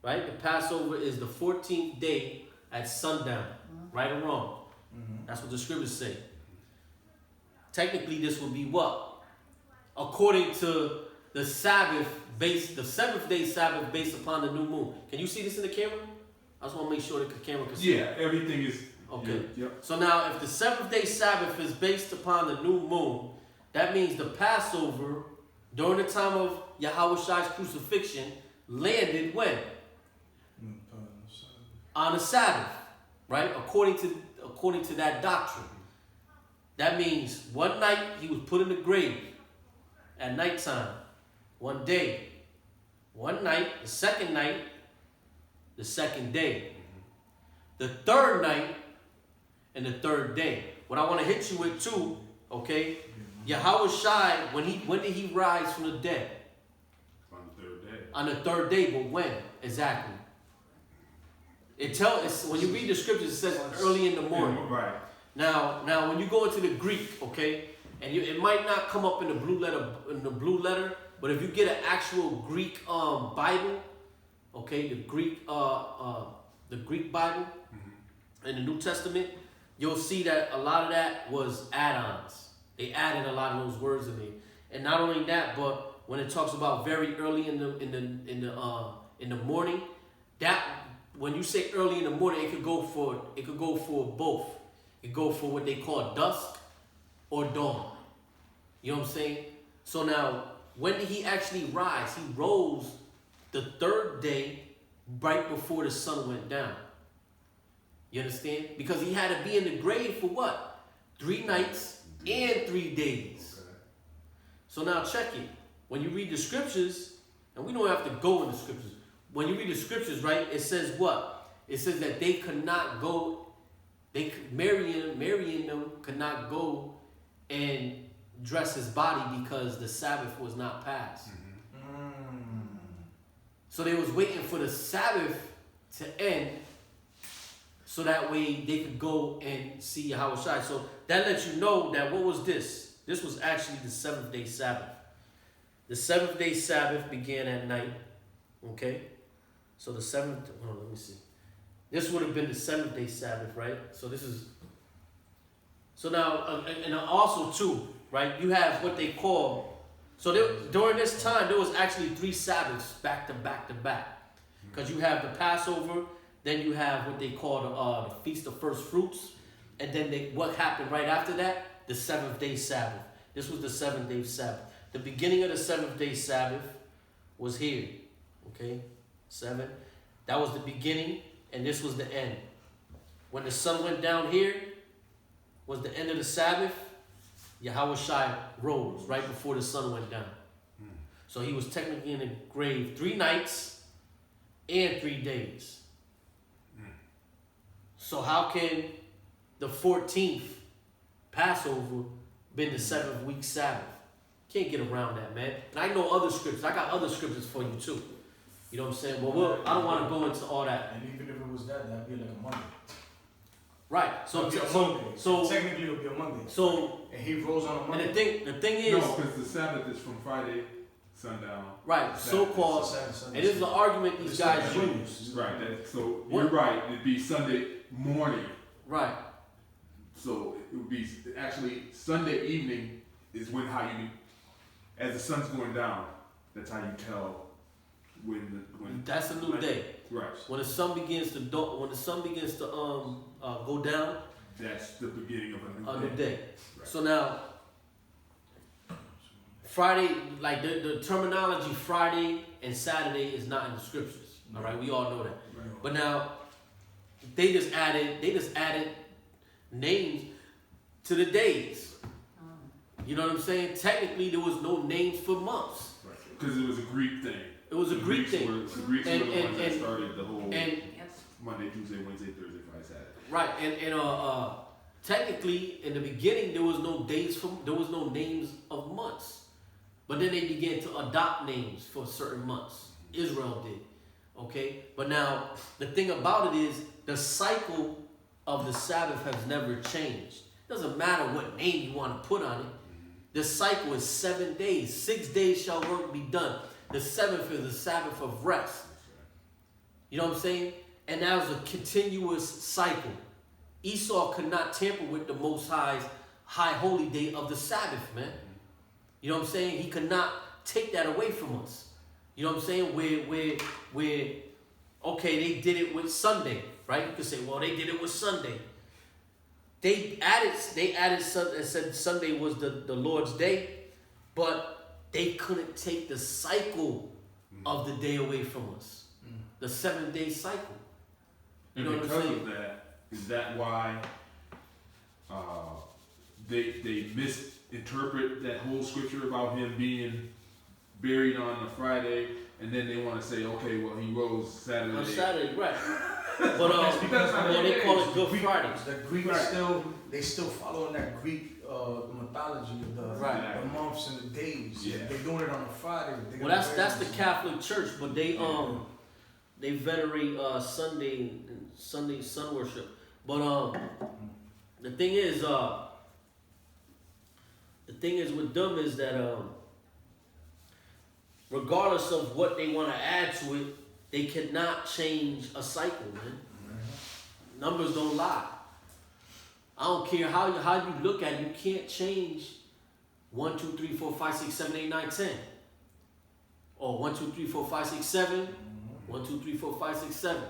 right? The Passover is the 14th day at sundown, right or wrong? Mm-hmm. That's what the scriptures say. Technically, this would be what? According to the Sabbath the 7th day Sabbath based upon the new moon. Can you see this in the camera? I just want to make sure that the camera can see. Yeah, everything is. Okay. Yep. So now, if the 7th day Sabbath is based upon the new moon, that means the Passover during the time of Yahweh Shai's crucifixion landed when? On the Sabbath, right? According to that doctrine. That means 1 night he was put in the grave at nighttime. 1 day. 1 night, the second night, the second day. The third night, and the third day. What I want to hit you with too, okay? Yahweh Shai, when did he rise from the dead? On the 3rd day. On the 3rd day, but when exactly? When you read the scriptures, it says early in the morning. Yeah, right. Now, when you go into the Greek, okay, and it might not come up in the blue letter, but if you get an actual Greek Bible, okay, the Greek Bible in the New Testament, you'll see that a lot of that was add-ons. They added a lot of those words in there, and not only that, but when it talks about very early in the morning, that when you say early in the morning, it could go for both. It could go for what they call dusk or dawn. You know what I'm saying? So now, when did he actually rise? He rose the 3rd day, right before the sun went down. You understand? Because he had to be in the grave for what? 3 nights and 3 days. Okay. So now check it. When you read the scriptures, and we don't have to go in the scriptures. When you read the scriptures, right, it says what? It says that they could not go, Mary and them could not go and dress his body because the Sabbath was not passed. Mm-hmm. So they was waiting for the Sabbath to end so that way they could go and see Yahweh Shai. So that lets you know that what was this? This was actually the 7th day Sabbath. The 7th day Sabbath began at night. Okay? So the 7th, hold on, let me see. This would have been the 7th day Sabbath, right? So this is, so now, and also too, right? You have what they call, so during this time, there was actually 3 Sabbaths back to back to back. Because you have the Passover, then you have what they call the Feast of First Fruits, and then what happened right after that? The 7th day Sabbath. This was the 7th day Sabbath. The beginning of the 7th day Sabbath was here, okay? 7. That was the beginning, and this was the end. When the sun went down here, was the end of the Sabbath. Yahweh Shai rose right before the sun went down. So he was technically in the grave 3 nights and 3 days. So how can the 14th Passover been the 7th week Sabbath? Can't get around that, man. And I know other scriptures. I got other scriptures for you too. You know what I'm saying? Well, I don't want to go into all that. And even if it was that'd be like a Monday. Right. So Technically it would be a Monday. So and he rose on a Monday. And the thing is, no, because the Sabbath is from Friday sundown. Right. So called. And this is the argument these guys use. Right. So you're right. It'd be Sunday morning. Right. So it would be actually Sunday evening is when how you, as the sun's going down, that's how you tell when That's a new day. Right. When the sun begins to go down, That's the beginning of a new day. Right. So now, Friday, like the terminology Friday and Saturday is not in the scriptures. All right, we all know that. Right. But now, they just added names to the days. You know what I'm saying? Technically, there was no names for months. Right. Because it was a Greek thing. It was a Greek thing. The Greeks were the ones that started the whole Yes. Monday, Tuesday, Wednesday, Thursday, Friday, Saturday. Right, and technically, in the beginning, there was no names of months, but then they began to adopt names for certain months. Israel did, okay. But now the thing about it is the cycle of the Sabbath has never changed. It doesn't matter what name you want to put on it. The cycle is 7 days. 6 days shall work be done. The seventh is the Sabbath of rest. You know what I'm saying? And that was a continuous cycle. Esau could not tamper with the Most High's high holy day of the Sabbath, man. You know what I'm saying? He could not take that away from us. You know what I'm saying? Where okay, they did it with Sunday, right? You could say, well, they did it with Sunday. They added Sunday and said Sunday was the Lord's day, but they couldn't take the cycle of the day away from us. The 7 day cycle. You know And what I'm because saying? of that, is that why they misinterpret that whole scripture about him being buried on a Friday, and then they want to say, okay, well, he rose Saturday. On Saturday, right. But That's because they call it Good Greek- Friday. The Greeks Right. they still following that Greek mythology of the, Right. the months and the days. Yeah. They're doing it on a Friday. They're Well, gonna that's bury the it. Catholic Church, but they venerate Sunday sun worship. But the thing is with them is that regardless of what they want to add to it, they cannot change a cycle, man. Numbers don't lie. I don't care how you look at it, you can't change 1, 2, 3, 4, 5, 6, 7, 8, 9, 10. Or 1, 2, 3, 4, 5, 6, 7. 1, 2, 3, 4, 5, 6, 7.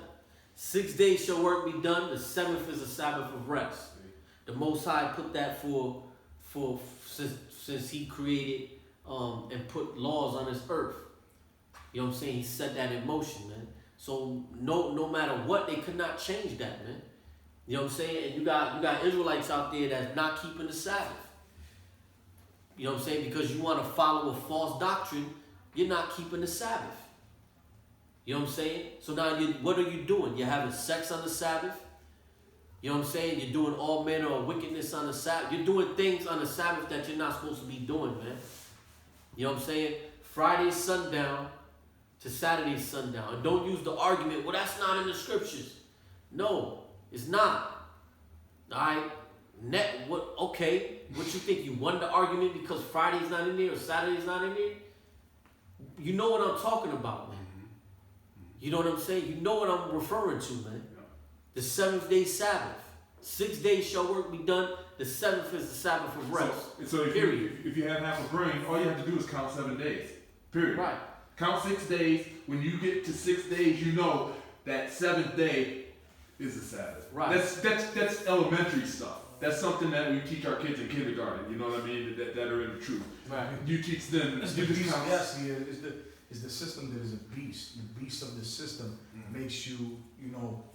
6 days shall work be done. The seventh is a Sabbath of rest. The Most High put that for since He created and put laws on this earth. You know what I'm saying? He set that in motion, man. So no matter what, they could not change that, man. You know what I'm saying? And you got Israelites out there that's not keeping the Sabbath. You know what I'm saying? Because you want to follow a false doctrine, you're not keeping the Sabbath. You know what I'm saying? So now what are you doing? You're having sex on the Sabbath. You know what I'm saying? You're doing all manner of wickedness on the Sabbath. You're doing things on the Sabbath that you're not supposed to be doing, man. You know what I'm saying? Friday sundown to Saturday sundown. And don't use the argument, well, that's not in the scriptures. No, it's not. All right? Okay, what you think? You won the argument because Friday's not in there or Saturday's not in there? You know what I'm talking about, man. You know what I'm saying? You know what I'm referring to, man. The 7th day Sabbath. 6 days shall work be done. The 7th is the Sabbath of rest. So Period. if you have half a brain, all you have to do is count 7 days. Period. Right. Count 6 days. When you get to 6 days, you know that 7th day is the Sabbath. Right. That's elementary stuff. That's something that we teach our kids in kindergarten. You know what I mean? That are in the truth. Right. You teach them. It's You the just beast. count. Yes, is the system that is a beast. The beast of the system makes you,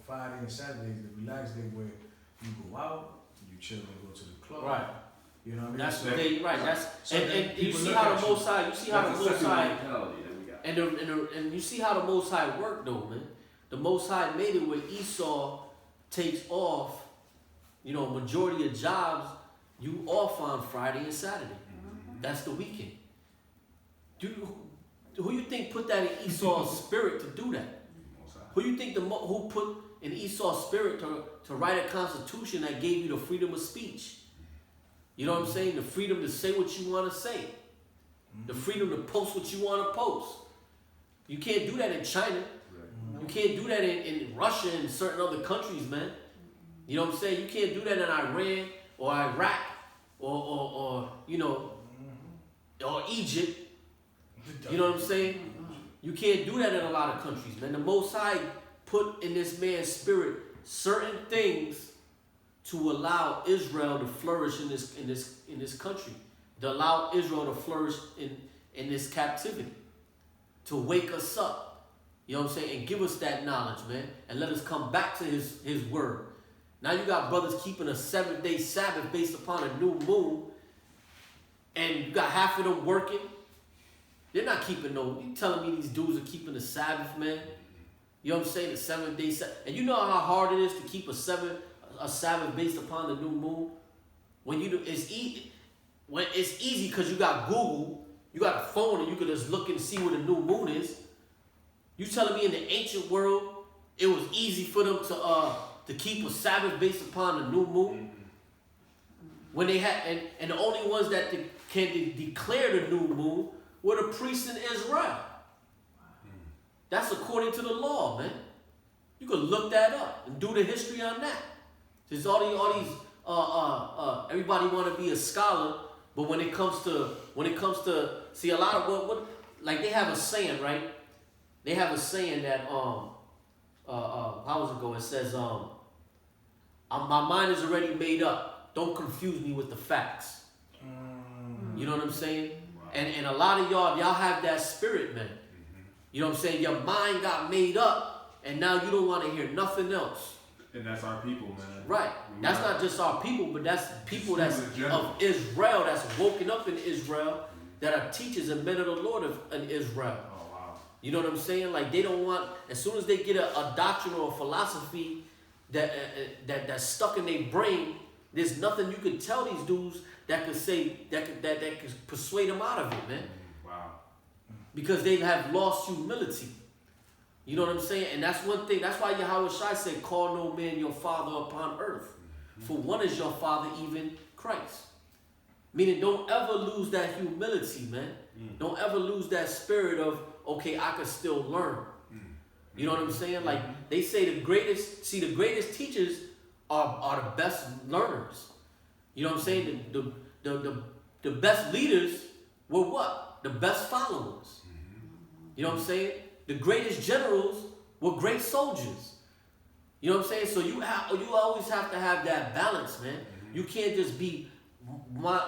Friday and Saturday, the relaxed day where you go out, you chill and go to the club. Right. You know what I mean? That's So- what they right. That's so and then you people see look how at the you. Most High. You see how the That's a Most secular High. mentality that we got. And you see how the Most High worked though, man. The Most High made it where Esau takes off. Majority of jobs you off on Friday and Saturday. That's the weekend. Who you think put that in Esau's spirit to do that? Who you think who put in Esau's spirit to write a constitution that gave you the freedom of speech? You know what I'm saying? The freedom to say what you want to say. The freedom to post what you want to post. You can't do that in China. You can't do that in Russia and certain other countries, man. You know what I'm saying? You can't do that in Iran or Iraq or or Egypt. You know what I'm saying? You can't do that in a lot of countries, man. The Most High put in this man's spirit certain things to allow Israel to flourish in this country, to allow Israel to flourish in this captivity, to wake us up. You know what I'm saying? And give us that knowledge, man, and let us come back to his word. Now you got brothers keeping a 7-day Sabbath based upon a new moon, and you got half of them working. They're not keeping you telling me these dudes are keeping the Sabbath, man? You know what I'm saying? The 7-day Sabbath. And you know how hard it is to keep a Sabbath based upon the new moon? It's easy because you got Google, you got a phone, and you can just look and see where the new moon is. You telling me in the ancient world it was easy for them to keep a Sabbath based upon the new moon? When they had and the only ones that can declare the new moon were the priests in Israel. That's according to the law, man. You can look that up and do the history on that. There's all these everybody want to be a scholar, but when it comes to see a lot of what like they have a saying, right? They have a saying that how does it go? It says my mind is already made up. Don't confuse me with the facts. You know what I'm saying? And a lot of y'all have that spirit, man. You know what I'm saying? Your mind got made up, and now you don't want to hear nothing else. And that's our people, man. Right. That's not just our people, but that's people that's of Israel, that's woken up in Israel, that are teachers and men of the Lord in Israel. Oh, wow. You know what I'm saying? Like they don't want, as soon as they get a doctrine or a philosophy that's stuck in their brain, there's nothing you can tell these dudes that could say that could persuade them out of it, man. Wow. Because they have lost humility. You know what I'm saying? And that's one thing. That's why Yahweh Shai said, call no man your father upon earth. For one is your father, even Christ. Meaning don't ever lose that humility, man. Don't ever lose that spirit of, okay, I can still learn. You know what I'm saying? Like they say the greatest teachers are the best learners. You know what I'm saying? The best leaders were what? The best followers. You know what I'm saying? The greatest generals were great soldiers. You know what I'm saying? So you always have to have that balance, man. You can't just be one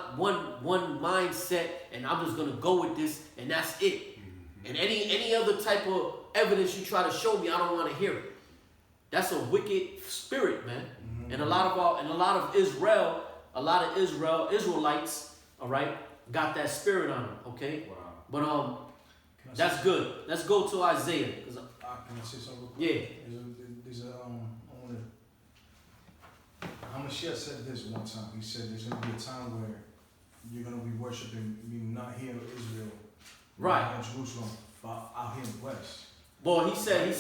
mindset and I'm just gonna go with this and that's it. And any other type of evidence you try to show me, I don't want to hear it. That's a wicked spirit, man. And a lot of Israelites, all right, got that spirit on them, okay? Wow. But that's good. Let's go to Isaiah. Can I say something real quick? Yeah. Hamashiach said this one time. He said there's going to be a time where you're going to be worshiping, not here in Israel, Right. Not in Jerusalem, but out here in the West. Well, he said,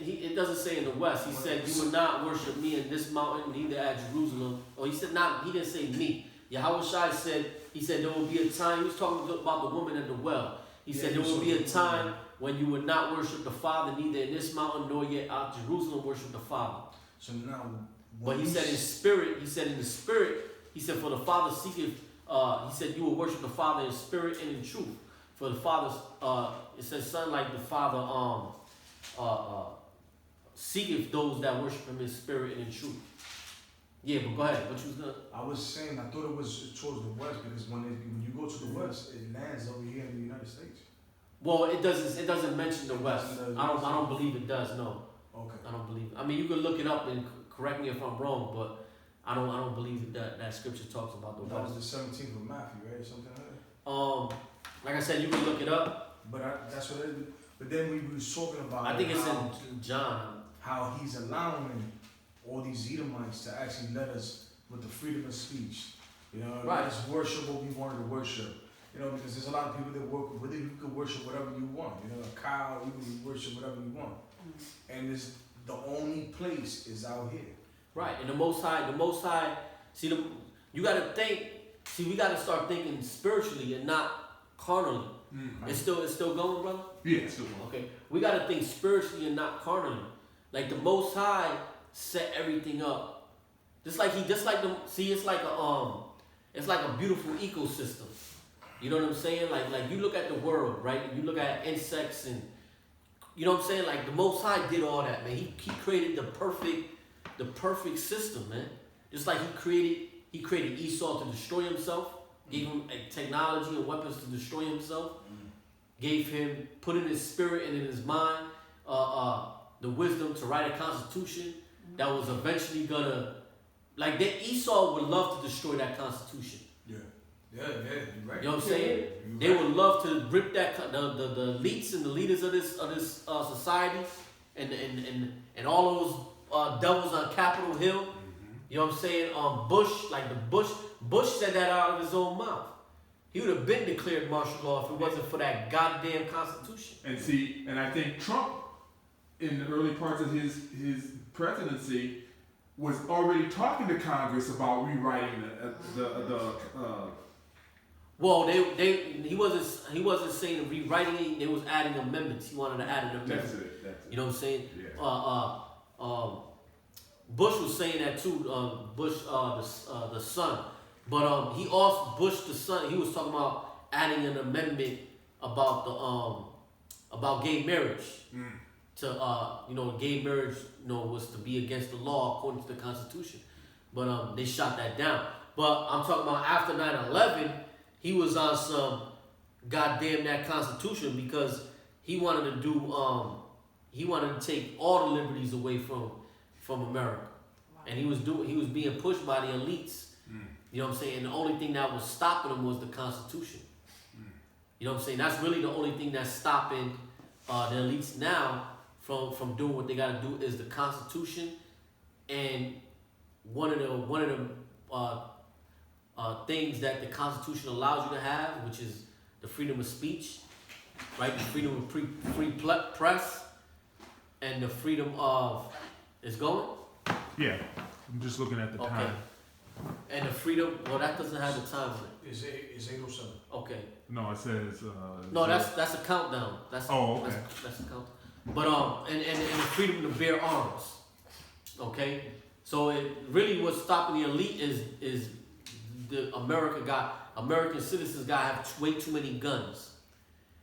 it doesn't say in the West. He said, you will not worship me in this mountain, neither at Jerusalem. Or he didn't say me. Yahweh Shai said, there will be a time, he was talking about the woman at the well. He said, there will be a time when you would not worship the Father, neither in this mountain, nor yet out Jerusalem worship the Father. So now, but he said in the spirit, he said, for the Father seeketh, he said, you will worship the Father in spirit and in truth. For the Father, it says, son like the Father, seeketh those that worship him in spirit and in truth. Yeah, but go ahead. What you was gonna? I was saying, I thought it was towards the West because when you go to the West, it lands over here in the United States. Well, it doesn't mention the West. I don't believe it does. No. Okay. I don't believe. I mean, you can look it up and correct me if I'm wrong, but I don't believe that scripture talks about the That West. was the 17th of Matthew, right? Something like that. Like I said, you can look it up. But that's what. But then we was talking about. I think it's in John. How he's allowing all these Edomites to actually let us with the freedom of speech. You know, Right. let us worship what we wanted to worship. You know, because there's a lot of people that work with it. You can worship whatever you want. You know, a cow, you can worship whatever you want. And it's the only place is out here. Right, and the Most High. See, you got to think. See, we got to start thinking spiritually and not carnally. It's still going, brother. Yeah, it's still going. Okay, we got to think spiritually and not carnally. Like the Most High set everything up, it's like a beautiful ecosystem. You know what I'm saying? Like you look at the world, right? You look at insects and you know what I'm saying? Like the Most High did all that, man. He created the perfect system, man. Just like he created Esau to destroy himself, gave him technology and weapons to destroy himself, gave him, put in his spirit and in his mind, the wisdom to write a constitution that was eventually gonna, like that Esau would love to destroy that constitution. Yeah, you're right. You know what I'm saying? They would love to rip that the elites and the leaders of this society and all those devils on Capitol Hill. You know what I'm saying? Bush, like Bush said that out of his own mouth. He would have been declared martial law if it wasn't for that goddamn Constitution. And I think Trump, in the early parts of his presidency, was already talking to Congress about rewriting the Well, he wasn't saying rewriting it. They was adding amendments. He wanted to add an amendment. That's it. You know what I'm saying? Yeah. Bush was saying that too. Bush, the son, but he also Bush the son. He was talking about adding an amendment about about gay marriage. To gay marriage, was to be against the law according to the Constitution, but they shot that down. But I'm talking about after 9/11. He was on some goddamn that Constitution because he wanted to do he wanted to take all the liberties away from America. Wow. And he was being pushed by the elites. You know what I'm saying? And the only thing that was stopping him was the Constitution. You know what I'm saying? That's really the only thing that's stopping the elites now from doing what they gotta do is the Constitution and one of the things that the Constitution allows you to have, which is the freedom of speech, right? The freedom of free press, and the freedom of is going. Yeah, I'm just looking at the time. And the freedom. Well, that doesn't have the time on it. It's 8:07. Okay. No, it says. No, that's a countdown. That's okay. That's a countdown. But and the freedom to bear arms. Okay. So it really what's stopping the elite is American citizens have way too many guns.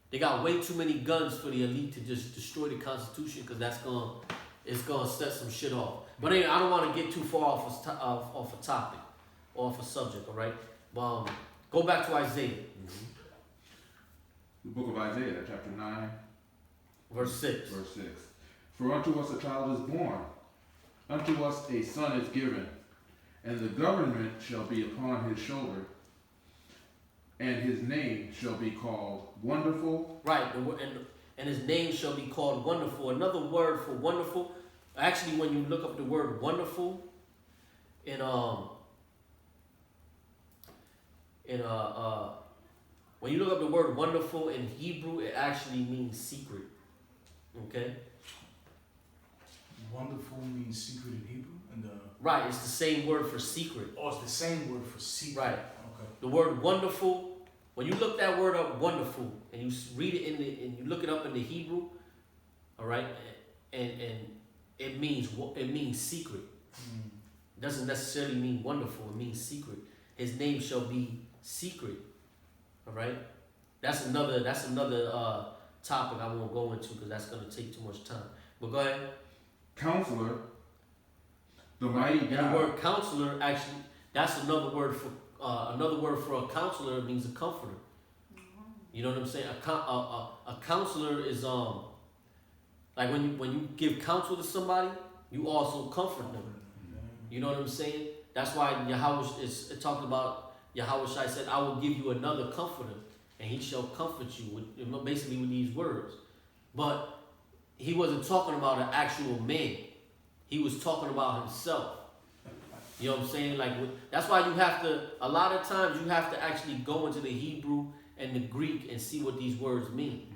They got way too many guns for the elite to just destroy the Constitution because it's gonna set some shit off. But anyway, I don't want to get too far off a topic, off a subject. All right. Go back to Isaiah. The book of Isaiah, chapter 9, verse 6. Verse 6. For unto us a child is born, unto us a son is given, and the government shall be upon his shoulder, and his name shall be called Wonderful. Right, and his name shall be called Wonderful. Another word for wonderful, actually, when you look up the word wonderful when you look up the word wonderful in Hebrew, it actually means secret. Okay. Wonderful means secret in Hebrew, right. It's the same word for secret. Oh, it's the same word for secret. Right. Okay. The word wonderful. When you look that word up, wonderful, and you read it and you look it up in the Hebrew, all right, and it means secret. It doesn't necessarily mean wonderful. It means secret. His name shall be secret. All right. That's another topic I won't go into because that's going to take too much time. But go ahead. Counselor, the mighty God. And the word counselor actually, that's another word for a counselor. It means a comforter. You know what I'm saying? A counselor is like when you give counsel to somebody, you also comfort them. You know what I'm saying? That's why it talked about Yahweh Shai said, "I will give you another comforter, and he shall comfort you." Basically with these words, but he wasn't talking about an actual man. He was talking about himself. You know what I'm saying? Like that's why a lot of times you have to actually go into the Hebrew and the Greek and see what these words mean.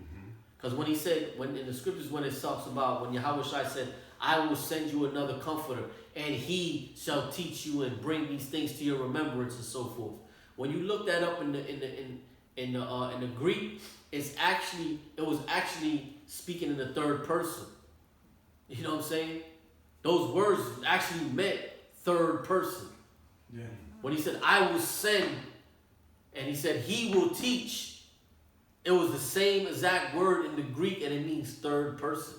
Because when in the scriptures, when it talks about, when Yahweh Shai said, "I will send you another comforter, and he shall teach you and bring these things to your remembrance," and so forth. When you look that up in the Greek, it was actually speaking in the third person. You know what I'm saying? Those words actually meant third person. Yeah. When he said, "I will send And he said, he will teach. It was the same exact word in the Greek, and it means third person.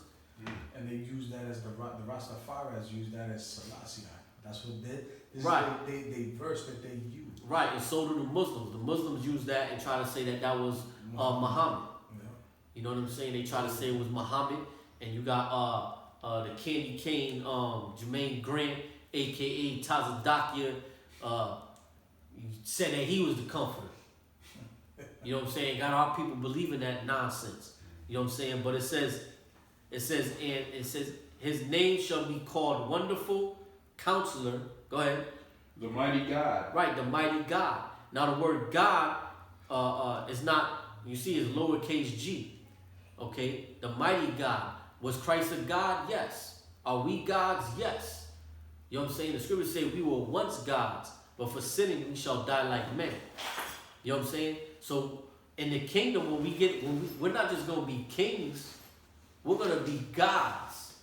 And they use that as the Rastafari's use that as Selassie. That's what this Right. is they verse that they use. Right, and so do the Muslims. The Muslims use that and try to say that was Muhammad. Yeah. You know what I'm saying? They try to say it was Muhammad, and you got the Candy Cane, Jermaine Grant, aka Tazadakia, said that he was the comforter. You know what I'm saying? Got our people believing that nonsense. You know what I'm saying? But it says his name shall be called Wonderful Counselor. Go ahead. The mighty God. Right, the mighty God. Now the word God is not, you see, is lowercase g. Okay? The mighty God. Was Christ a God? Yes. Are we gods? Yes. You know what I'm saying? The scriptures say we were once gods, but for sinning we shall die like men. You know what I'm saying? So in the kingdom, we're not just gonna be kings, we're gonna be gods.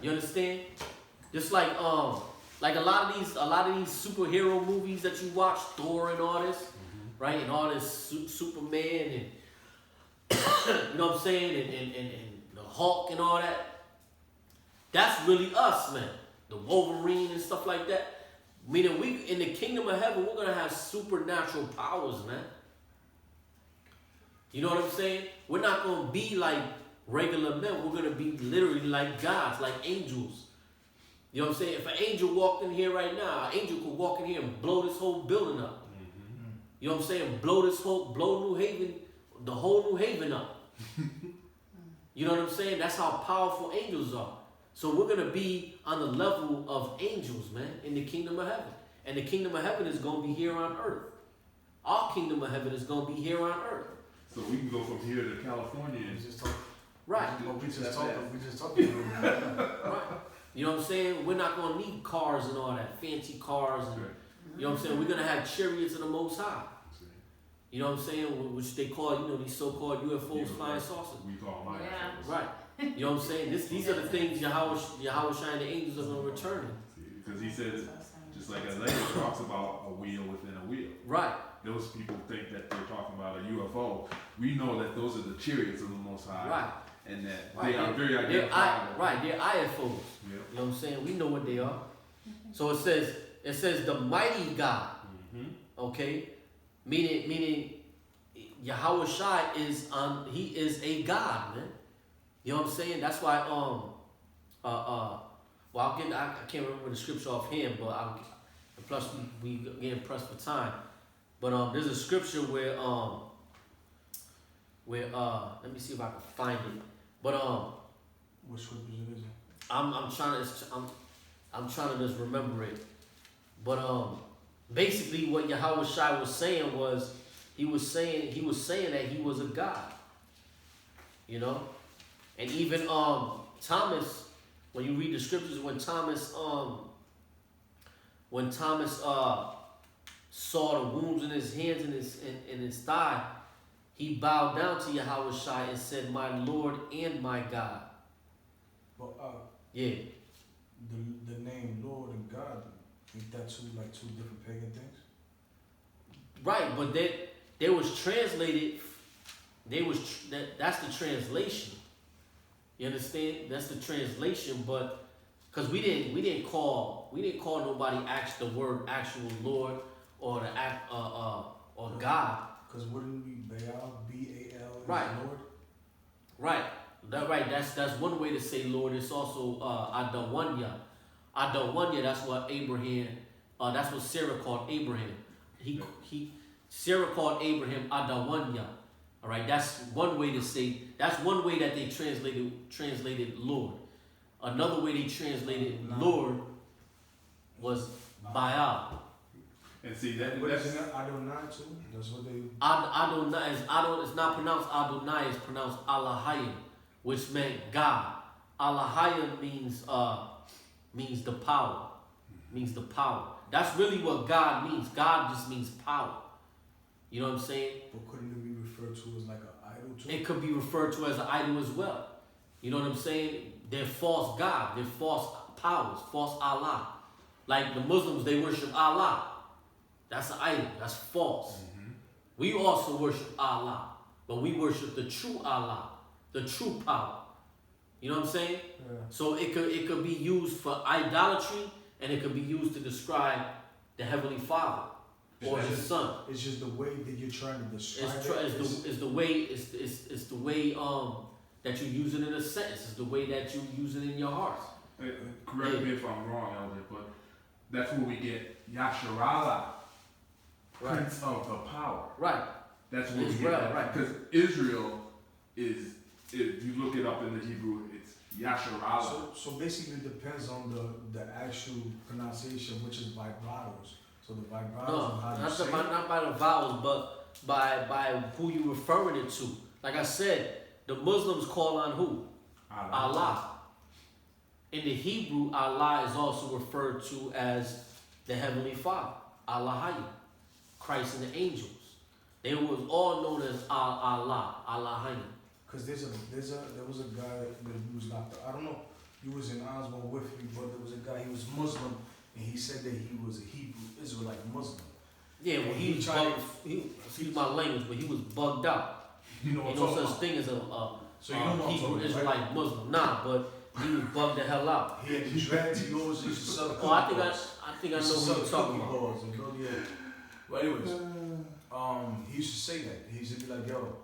You understand? Just like a lot of these superhero movies that you watch, Thor and all this, right? And all this Superman and you know what I'm saying, and the Hulk and all that. That's really us, man. The Wolverine and stuff like that. Meaning we in the kingdom of heaven, we're gonna have supernatural powers, man. You know what I'm saying? We're not gonna be like regular men. We're gonna be literally like gods, like angels. You know what I'm saying? If an angel walked in here right now, an angel could walk in here and blow this whole building up. You know what I'm saying? Blow New Haven, the whole New Haven up. You know what I'm saying? That's how powerful angels are. So we're going to be on the level of angels, man, in the kingdom of heaven. And the kingdom of heaven is going to be here on earth. Our kingdom of heaven is going to be here on earth. So we can go from here to California and Just talk. Right. We just talked. Right. You know what I'm saying? We're not going to need cars and all that, fancy cars. And, you know what I'm saying? We're going to have chariots of the Most High. You know what I'm saying? Which they call, these so-called UFOs, flying saucers. We call mine. Yeah. Right. You know what I'm saying? These are the things Yahweh and the angels are going to return. Because he says, just like Isaiah talks about a wheel within a wheel. Right. Those people think that they're talking about a UFO. We know that those are the chariots of the Most High. Right. And that Right. they are very They're identifiable. they're IFOs. Yeah. You know what I'm saying? We know what they are. So it says the mighty God. Okay? Meaning Yahweh Shai he is a God, man. You know what I'm saying? That's why I can't remember the scripture offhand, but plus we getting pressed for time. But there's a scripture where let me see if I can find it. But What scripture is it? I'm trying to just remember it. But basically what Yahweh Shai was saying was he was saying that he was a God. You know? And even Thomas, when you read the scriptures, when Thomas saw the wounds in his hands and his thigh, he bowed down to Yahweh Shai and said, "My Lord and my God." But Yeah. the name Lord and God, ain't that two different pagan things? Right, but they was translated. That's the translation. You understand? That's the translation, but because we didn't call nobody the word actual Lord or or God. Because wouldn't we Baal, B-A-L, is Right. Lord? Right. That's one way to say Lord. It's also Adawanya. Adawanya. That's what Abraham. That's what Sarah called Abraham. Sarah called Abraham Adawanya. All right. That's one way to say. That's one way that they translated Lord. Another way they translated Lord was Baal. And see that But that's isn't that Adonai too? That's what they. Adonai is not pronounced Adonai. It's pronounced Allahayim, which meant God. Allahayim means the power. Means the power. That's really what God means. God just means power. You know what I'm saying? But couldn't it be referred to as like an idol too? It could be referred to as an idol as well. You know what I'm saying? They're false God. They're false powers. False Allah. Like the Muslims, they worship Allah. That's an idol. That's false. We also worship Allah, but we worship the true Allah, the true power. You know what I'm saying? Yeah. So it could be used for idolatry, and it could be used to describe the Heavenly Father or His Son. It's just the way that you're trying to describe It's the way that you use it in a sentence. It's the way that you use it in your heart. Correct me if I'm wrong, Elder, but that's where we get Yasharala, Right. Prince of the Power. Right. That's where we Israel, get that. right. Because Israel is, if you look it up in the Hebrew, it's Yasharala. So basically it depends on the actual pronunciation, which is vibratos. So the vibratos No, and how you not, say it. not by the vowels, but by who you referring it to. Like I said, the Muslims call on who? Allah. In the Hebrew, Allah is also referred to as the Heavenly Father, Allah, Christ and the angels. They was all known as Allah, Allah. Because there was a guy that he was locked up. I don't know, he was in Osborne with me, but there was a guy, he was Muslim, and he said that he was a Hebrew Israelite Muslim. Yeah, well, he was excuse my language, but he was bugged out. You know what Ain't I'm no talking such about? thing as a So you know what I'm Hebrew talking about, Israelite right? Muslim. Nah, but he was bugged the hell out. He had the dreads, he always used to sell Oh, I think balls. I know He used to who sell you're talking cookie about. balls and go, yeah. Well, anyways, he used to say that. He used to be like, yo,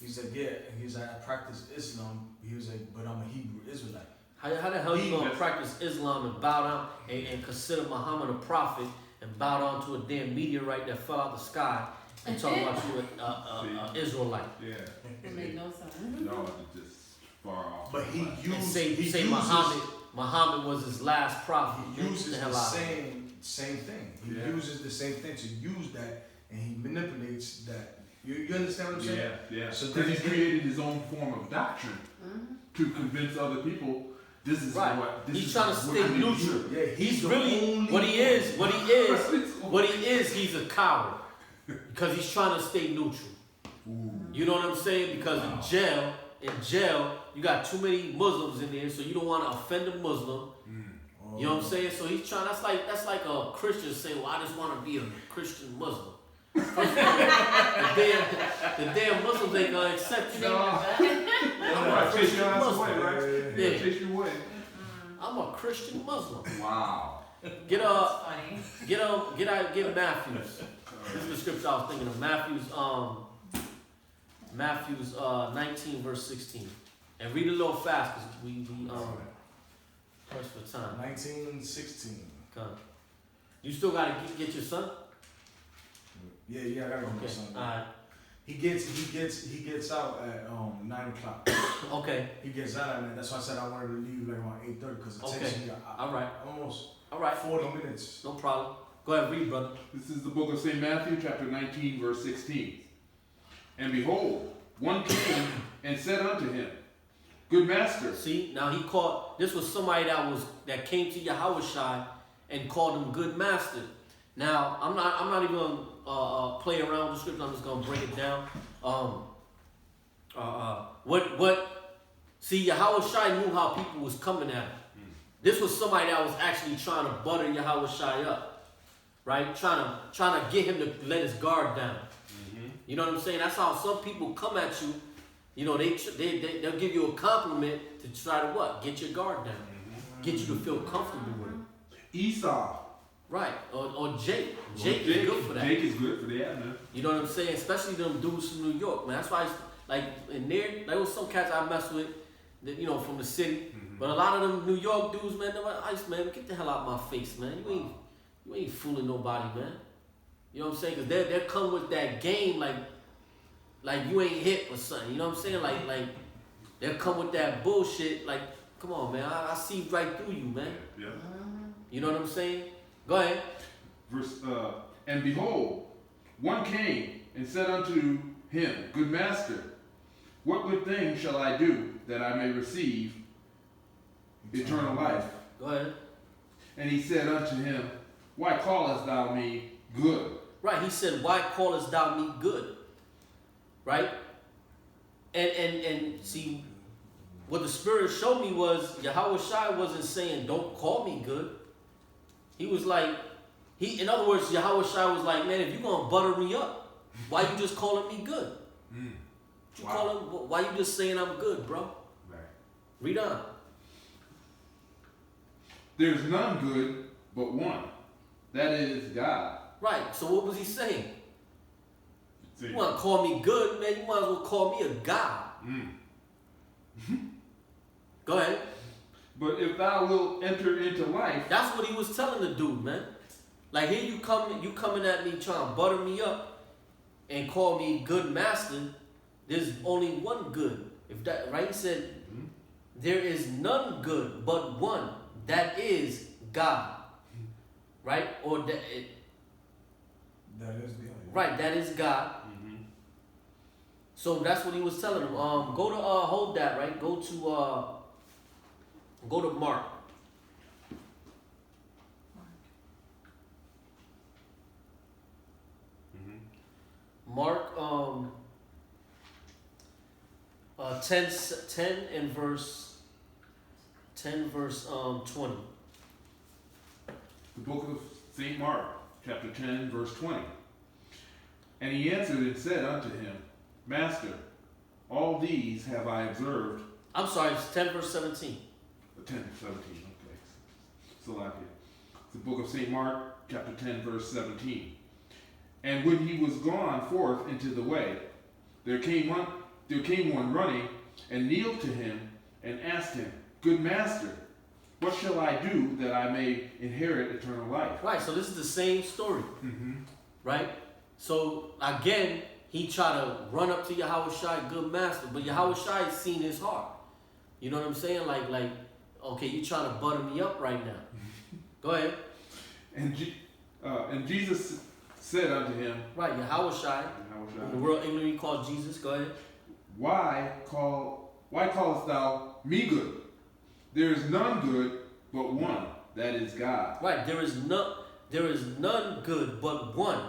he's like, yeah, and he's like, I practice Islam. He was like, but I'm a Hebrew Israelite. How the hell you gonna practice Islam and bow down and consider Muhammad a prophet and bow down to a damn meteorite that fell out the sky and talk about you an Israelite? Yeah. It made no sense. No, it's just far off. But he And used, say he say uses, Muhammad was his last prophet. he uses Get the hell out. same thing. He Yeah. uses the same thing to use that, and he manipulates that. You understand what I'm saying? Yeah. So Because then he's created his own form of doctrine to convince other people this is Right. what this He's is trying to what stay you need to neutral. do. Yeah, He's the really only what he is. He's a coward because he's trying to stay neutral. You know what I'm saying? Because in jail, you got too many Muslims in there, so you don't want to offend a Muslim. You know what I'm saying? So he's trying. That's like a Christian saying, "Well, I just want to be a Christian Muslim." First of all, the damn Muslims ain't gonna accept you. I'm gonna chase your ass away, right? Yeah. Chase you away. I'm a Christian Muslim. Wow. Get That's funny. get Matthews. This is the scripture I was thinking of. Matthews 19 verse 16. And read it a little fast because we press for time. 1916. Come. You still gotta get your son? Yeah, I gotta go Okay. get something. Alright. He gets out at 9:00. Okay. He gets out at 9. That's why I said I wanted to leave like around 8:30 because it Okay. takes me Alright. almost Alright. 40 minutes. No problem. Go ahead, read, brother. This is the book of St. Matthew, chapter 19, verse 16. And behold, one came and said unto him, Good master. See, now he called, this was somebody that came to Yahushua and called him good master. Now, I'm not even gonna play around with the scripture, I'm just gonna break it down. See, Yahushua knew how people was coming at him. This was somebody that was actually trying to butter Yahushua up, right? Trying to get him to let his guard down. You know what I'm saying? That's how some people come at you. You know, they'll give you a compliment to try to what? Get your guard down. Get you to feel comfortable with him. Esau. Right. Or Jake. Jake is good for that. Jake is good for that, man. You know what I'm saying? Especially them dudes from New York, man. That's why, like, in there was some cats I messed with, that, you know, from the city. But a lot of them New York dudes, man, they're like, Ice, man, get the hell out of my face, man. You ain't fooling nobody, man. You know what I'm saying? Because they'll come with that game like you ain't hip or something. You know what I'm saying? Like they'll come with that bullshit. Like, come on, man. I see right through you, man. Yeah. You know what I'm saying? Go ahead. And behold, one came and said unto him, Good master, what good thing shall I do that I may receive eternal life? Go ahead. And he said unto him, Why callest thou me good? Right. He said, why callest thou me good? Right? And see, what the Spirit showed me was Yahushua wasn't saying, don't call me good. He was like, in other words, Yahushua was like, man, if you're going to butter me up, Why you just calling me good? You Wow. calling? Why you just saying I'm good, bro? Right. Read on. There's none good but one. That is God. Right. So what was he saying? See. You want to call me good, man? You might as well call me a god. Go ahead. But if thou wilt enter into life, That's what he was telling the dude, man. Like here you coming at me trying to butter me up and call me good master. There's only one good. If that right, he said, there is none good but one. That is God. Right? Or That is the only. right, that is God. So that's what he was telling him. Go to hold that, right? Go to Mark. Mark 10 and verse 20. the book of St. Mark, chapter 10, verse 20. And he answered and said unto him, Master, all these have I observed. I'm sorry, it's 10 verse 17. 10, 17, okay. Salakia. The book of St. Mark, chapter 10, verse 17. And when he was gone forth into the way, there came one running, and kneeled to him, and asked him, Good master, what shall I do that I may inherit eternal life? Right, so this is the same story. Right? So again, he tried to run up to Yahushua, good master, but Yahushua seen his heart. You know what I'm saying? Like, okay, you trying to butter me up right now. Go ahead. And Jesus said unto him, Right, Yahushua. In the world England he called Jesus. Go ahead. Why callest thou me good? There is none good but one, that is God. Right, there is none good but one,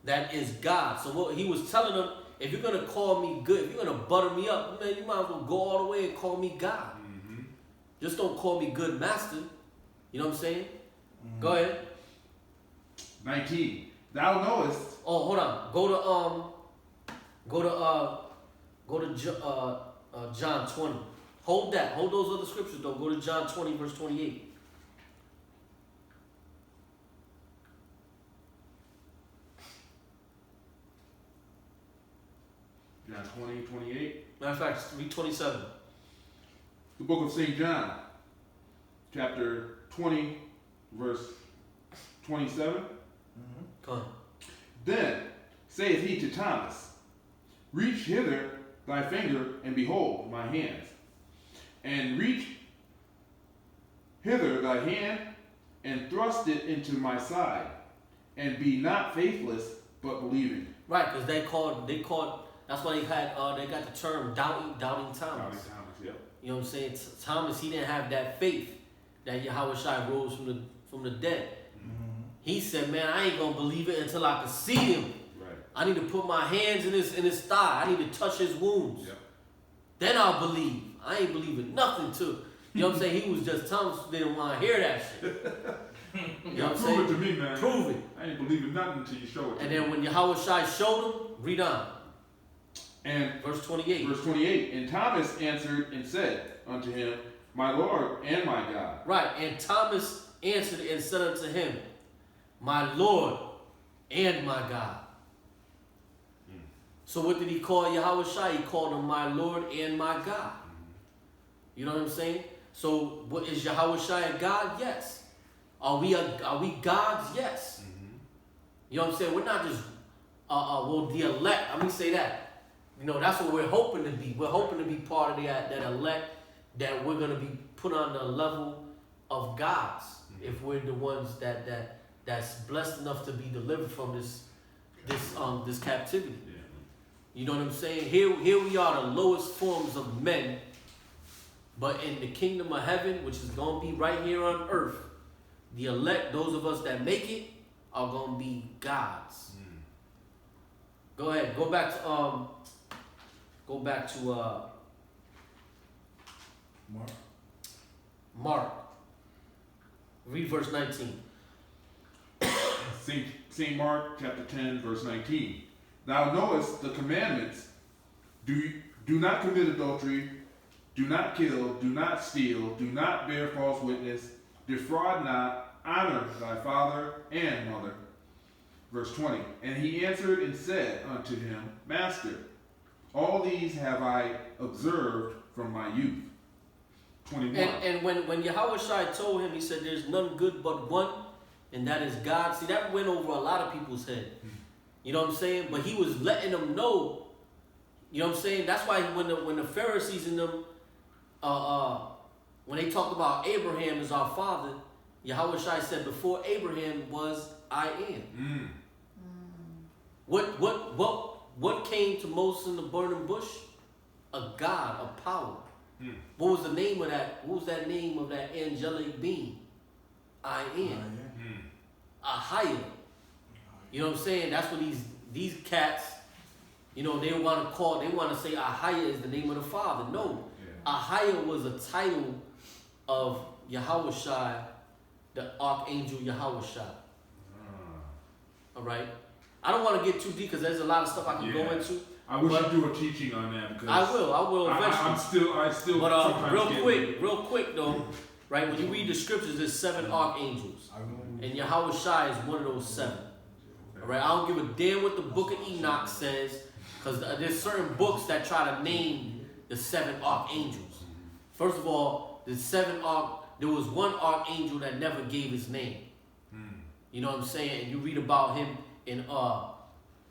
that is God. So what he was telling them, if you're gonna call me good, if you're gonna butter me up, man, you might as well go all the way and call me God. Just don't call me good master. You know what I'm saying? Go ahead. 19. Thou knowest. Oh, hold on. Go to John 20. Hold that. Hold those other scriptures though. Go to John 20 verse 28. John 20, 28. Matter of fact, 327. The book of St. John, chapter 20, verse 27. Come on. Then saith he to Thomas, Reach hither thy finger, and behold my hands. And reach hither thy hand, and thrust it into my side. And be not faithless, but believing. Right, because they called. That's why they got the term doubting Thomas. Thomas, yep. You know what I'm saying? Thomas, he didn't have that faith that Yahushua rose from the dead. He said, man, I ain't gonna believe it until I can see him. Right. I need to put my hands in his thigh. I need to touch his wounds. Yep. Then I'll believe. I ain't believing nothing too. You know what I'm saying? He was just Thomas didn't want to hear that shit. You know what I'm saying? Prove it to me, man. Prove it. I ain't believing nothing until you show it to And me. then when Yahushua showed him, read on. And Verse 28. verse 28, and Thomas answered and said unto him, My Lord and my God. Right, and Thomas answered and said unto him, My Lord and my God. So what did he call Yahushua? He called him my Lord and my God. You know what I'm saying? So what is Yahushua a God? Yes. Are we gods? Yes. You know what I'm saying? We're not just the elect. Let me say that. You know, that's what we're hoping to be. We're hoping to be part of that elect, that we're gonna be put on the level of gods if we're the ones that's blessed enough to be delivered from this captivity. Yeah. You know what I'm saying? Here we are, the lowest forms of men, but in the kingdom of heaven, which is gonna be right here on earth, the elect, those of us that make it, are gonna be gods. Go ahead. Go back to Mark. Read verse 19. St. Mark chapter 10, verse 19. Thou knowest the commandments. Do not commit adultery. Do not kill. Do not steal. Do not bear false witness. Defraud not. Honor thy father and mother. Verse 20. And he answered and said unto him, Master, all these have I observed from my youth. 21. And when Yahweh Shai told him, he said, there's none good but one, and that is God. See, that went over a lot of people's head. You know what I'm saying? But he was letting them know, you know what I'm saying? That's why when the Pharisees and them, when they talked about Abraham as our father, Yahweh Shai said, before Abraham was, I am. What came to Moses in the burning bush? A God, a power. What was the name of that? What was that name of that angelic being? I am. Ahaya. You know what I'm saying? That's what these cats, you know, they want to say Ahaya is the name of the Father. No. Ahaya was a title of Yahweh Shai, the Archangel Yahweh Shai. All right? I don't want to get too deep because there's a lot of stuff I can go into. I wish I'd do a teaching on that because I will eventually. I still. But sometimes real quick though, right? When you read the scriptures, there's 7 archangels, and Yahweh Shai is one of those 7. All right, I don't give a damn what the Book of Enoch says, because there's certain books that try to name the 7 archangels. First of all, there was one archangel that never gave his name. You know what I'm saying? And you read about him in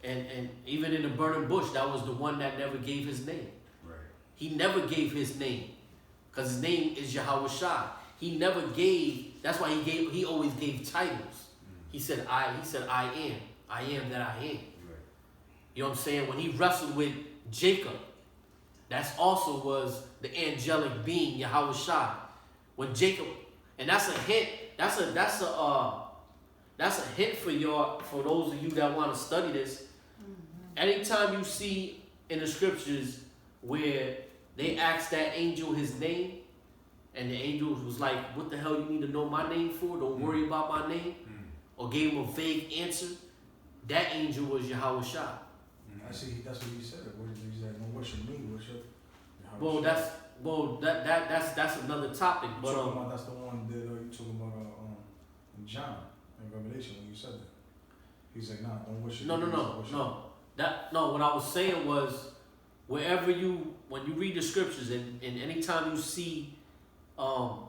and even in the burning bush, that was the one that never gave his name. Right. He never gave his name, because his name is Yahweh Shai. He never gave. That's why he always gave titles. He said I am. I am that I am. Right. You know what I'm saying? When he wrestled with Jacob, that's also was the angelic being Yahweh Shai. When Jacob, and that's a hint. That's a hint for those of you that want to study this. Anytime you see in the scriptures where they asked that angel his name, and the angel was like, "What the hell you need to know my name for? Don't worry about my name," or gave him a vague answer, that angel was Yahweh Shai. I see. That's what he said. What did he say? No, what's your name? What's your? That's another topic. But that's the one that you talking about in John in Revelation when you said that. He's like, nah, don't worship. No. What I was saying was, when you read the scriptures and anytime you see an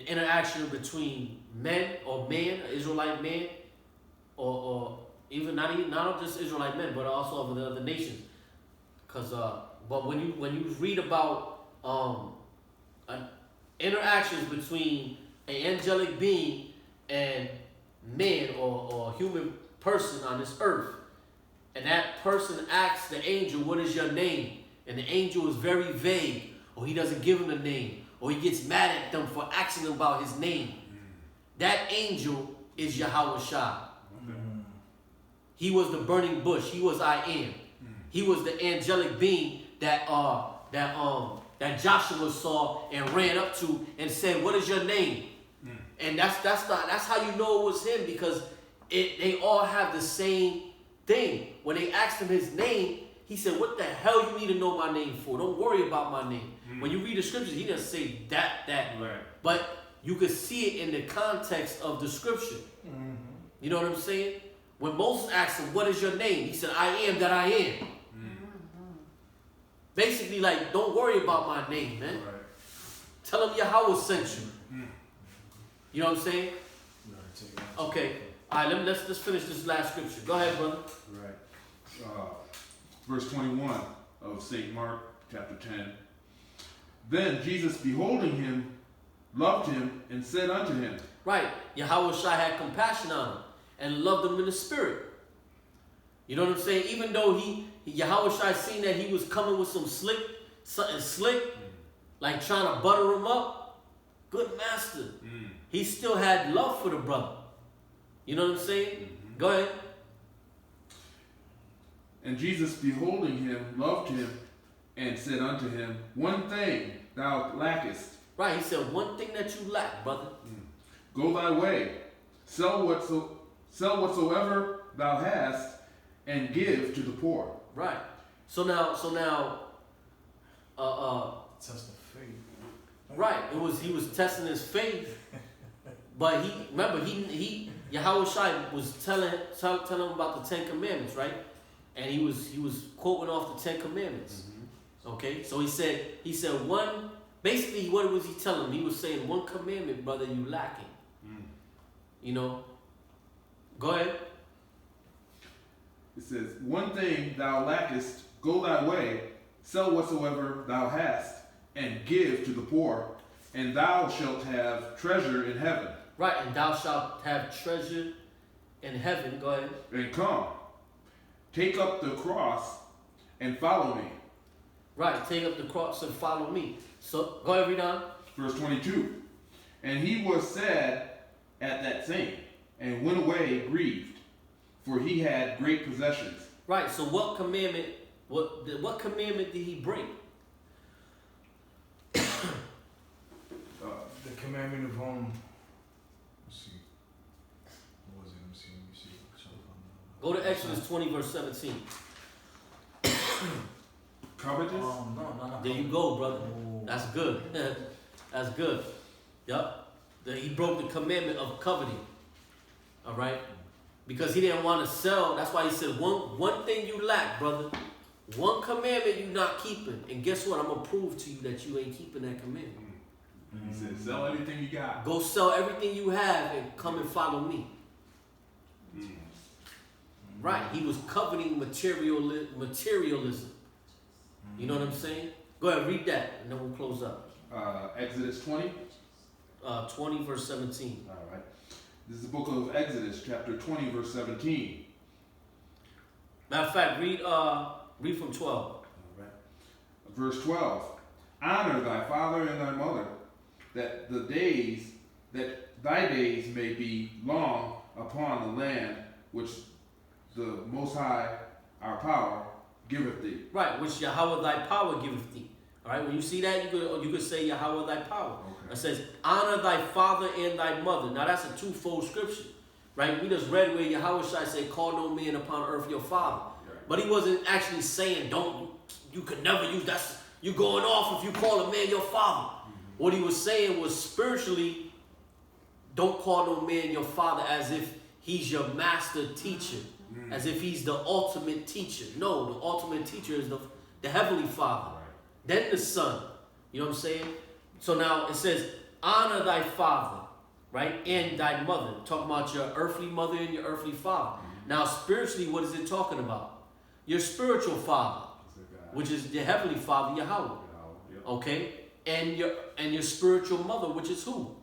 interaction between men or man, Israelite man, or even not just Israelite men, but also of the other nations, because but when you read about interactions between an angelic being and man or human person on this earth, and that person asks the angel, "What is your name?" and the angel is very vague, or he doesn't give him a name, or he gets mad at them for asking him about his name, that angel is Yahweh Shai. He was the burning bush. He was I am. He was the angelic being that Joshua saw and ran up to and said, "What is your name?" And that's how you know it was him, because they all have the same thing. When they asked him his name, he said, "What the hell you need to know my name for? Don't worry about my name." When you read the scriptures, he doesn't say that. Right. But you could see it in the context of the scripture. You know what I'm saying? When Moses asked him, "What is your name?" he said, "I am that I am." Basically, like, don't worry about my name, man. Right. Tell him Yahweh sent you. You know what I'm saying? Okay. All right, let's finish this last scripture. Go ahead, brother. Right. Verse 21 of St. Mark, chapter 10. Then Jesus, beholding him, loved him, and said unto him. Right. Yahweh Shai had compassion on him and loved him in the spirit. You know what I'm saying? Even though Yahweh Shai seen that he was coming with something slick, like trying to butter him up, good master. He still had love for the brother. You know what I'm saying? Go ahead. And Jesus, beholding him, loved him, and said unto him, One thing thou lackest. Right, he said, one thing that you lack, brother. Go thy way, sell whatsoever thou hast, and give to the poor. Right. So now, Test the faith. right. He was testing his faith, but he Yahweh Shai was telling him about the 10 Commandments, right? And he was quoting off the 10 Commandments. Okay, so he said one. Basically, what was he telling him? He was saying one commandment, brother, you lacking. You know. Go ahead. It says, one thing thou lackest, go thy way, sell whatsoever thou hast, and give to the poor, and thou shalt have treasure in heaven. Right, and thou shalt have treasure in heaven. Go ahead. And come, take up the cross, and follow me. Right, take up the cross and follow me. So, go ahead, read on. Verse 22. And he was sad at that saying, and went away grieved, for he had great possessions. Right, so what commandment did he break? The commandment of let's see. What was it? Let me see. Go to Exodus 20, verse 17. Covetous? No. There you go, brother. Oh. That's good. That's good. Yup. He broke the commandment of coveting. All right? Because he didn't want to sell. That's why he said, one thing you lack, brother. One commandment you're not keeping. And guess what? I'm going to prove to you that you ain't keeping that commandment. He said, sell everything you got. Go sell everything you have and come and follow me. Right. He was coveting materialism. You know what I'm saying? Go ahead, read that, and then we'll close up. Exodus 20. 20, verse 17. All right. This is the book of Exodus, chapter 20, verse 17. Matter of fact, read from 12. All right. Verse 12. Honor thy father and thy mother, that thy days may be long upon the land which the Most High, our power, giveth thee. Right, which Yahweh thy power giveth thee. All right, when you see that, you could say Yahweh thy power. Okay. It says, honor thy father and thy mother. Now that's a twofold scripture, right? We just read where Yahweh Shai said, call no man upon earth your father. Right. But he wasn't actually saying, you could never use, you're going off if you call a man your father. What he was saying was spiritually, don't call no man your father as if he's your master teacher, as if he's the ultimate teacher. No, the ultimate teacher is the Heavenly Father, then the Son. You know what I'm saying? So now it says, honor thy father, right, and thy mother. Talking about your earthly mother and your earthly father. Now spiritually, what is it talking about? Your spiritual father, which is the Heavenly Father, Yahweh. Okay? And your spiritual mother, which is who?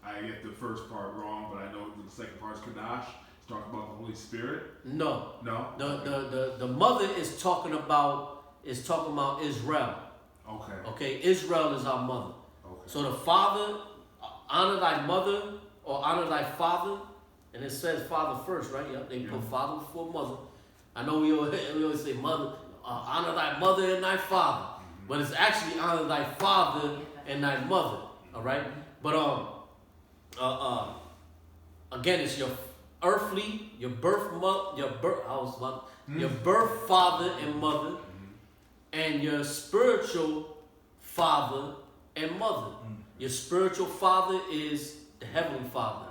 I get the first part wrong, but I know the second part is Kadash. It's talking about the Holy Spirit. No. No. The mother is talking about Israel. Okay. Okay, Israel is our mother. Okay. So the father, honor thy mother or honor thy father, and it says father first, right? Yep, they put father before mother. I know we always say mother, honor thy mother and thy father, but it's actually honor thy father and thy mother. All right, but again, it's your earthly, your birth father and mother, and your spiritual father and mother. Your spiritual father is the Heavenly Father.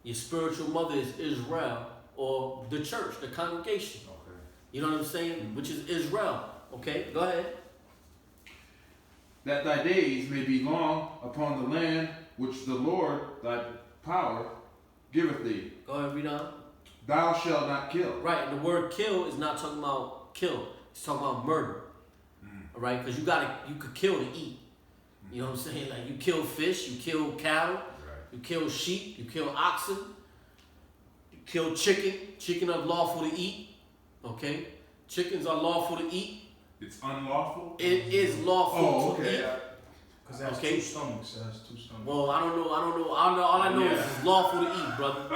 Your spiritual mother is Israel, or the church, the congregation. Okay. You know what I'm saying? Which is Israel. Okay, go ahead. That thy days may be long upon the land which the Lord thy power giveth thee. Go ahead, read on. Thou shalt not kill. Right, the word kill is not talking about kill. It's talking about murder. All right, because you could kill to eat. You know what I'm saying? Like you kill fish, you kill cattle, you kill sheep, you kill oxen, you kill chicken. Chicken are lawful to eat. Okay? Chickens are lawful to eat. It's unlawful? It is lawful to eat. Because that's Okay. two stomachs. That's two stomachs. Well, I don't know. All I know is it's lawful to eat, brother.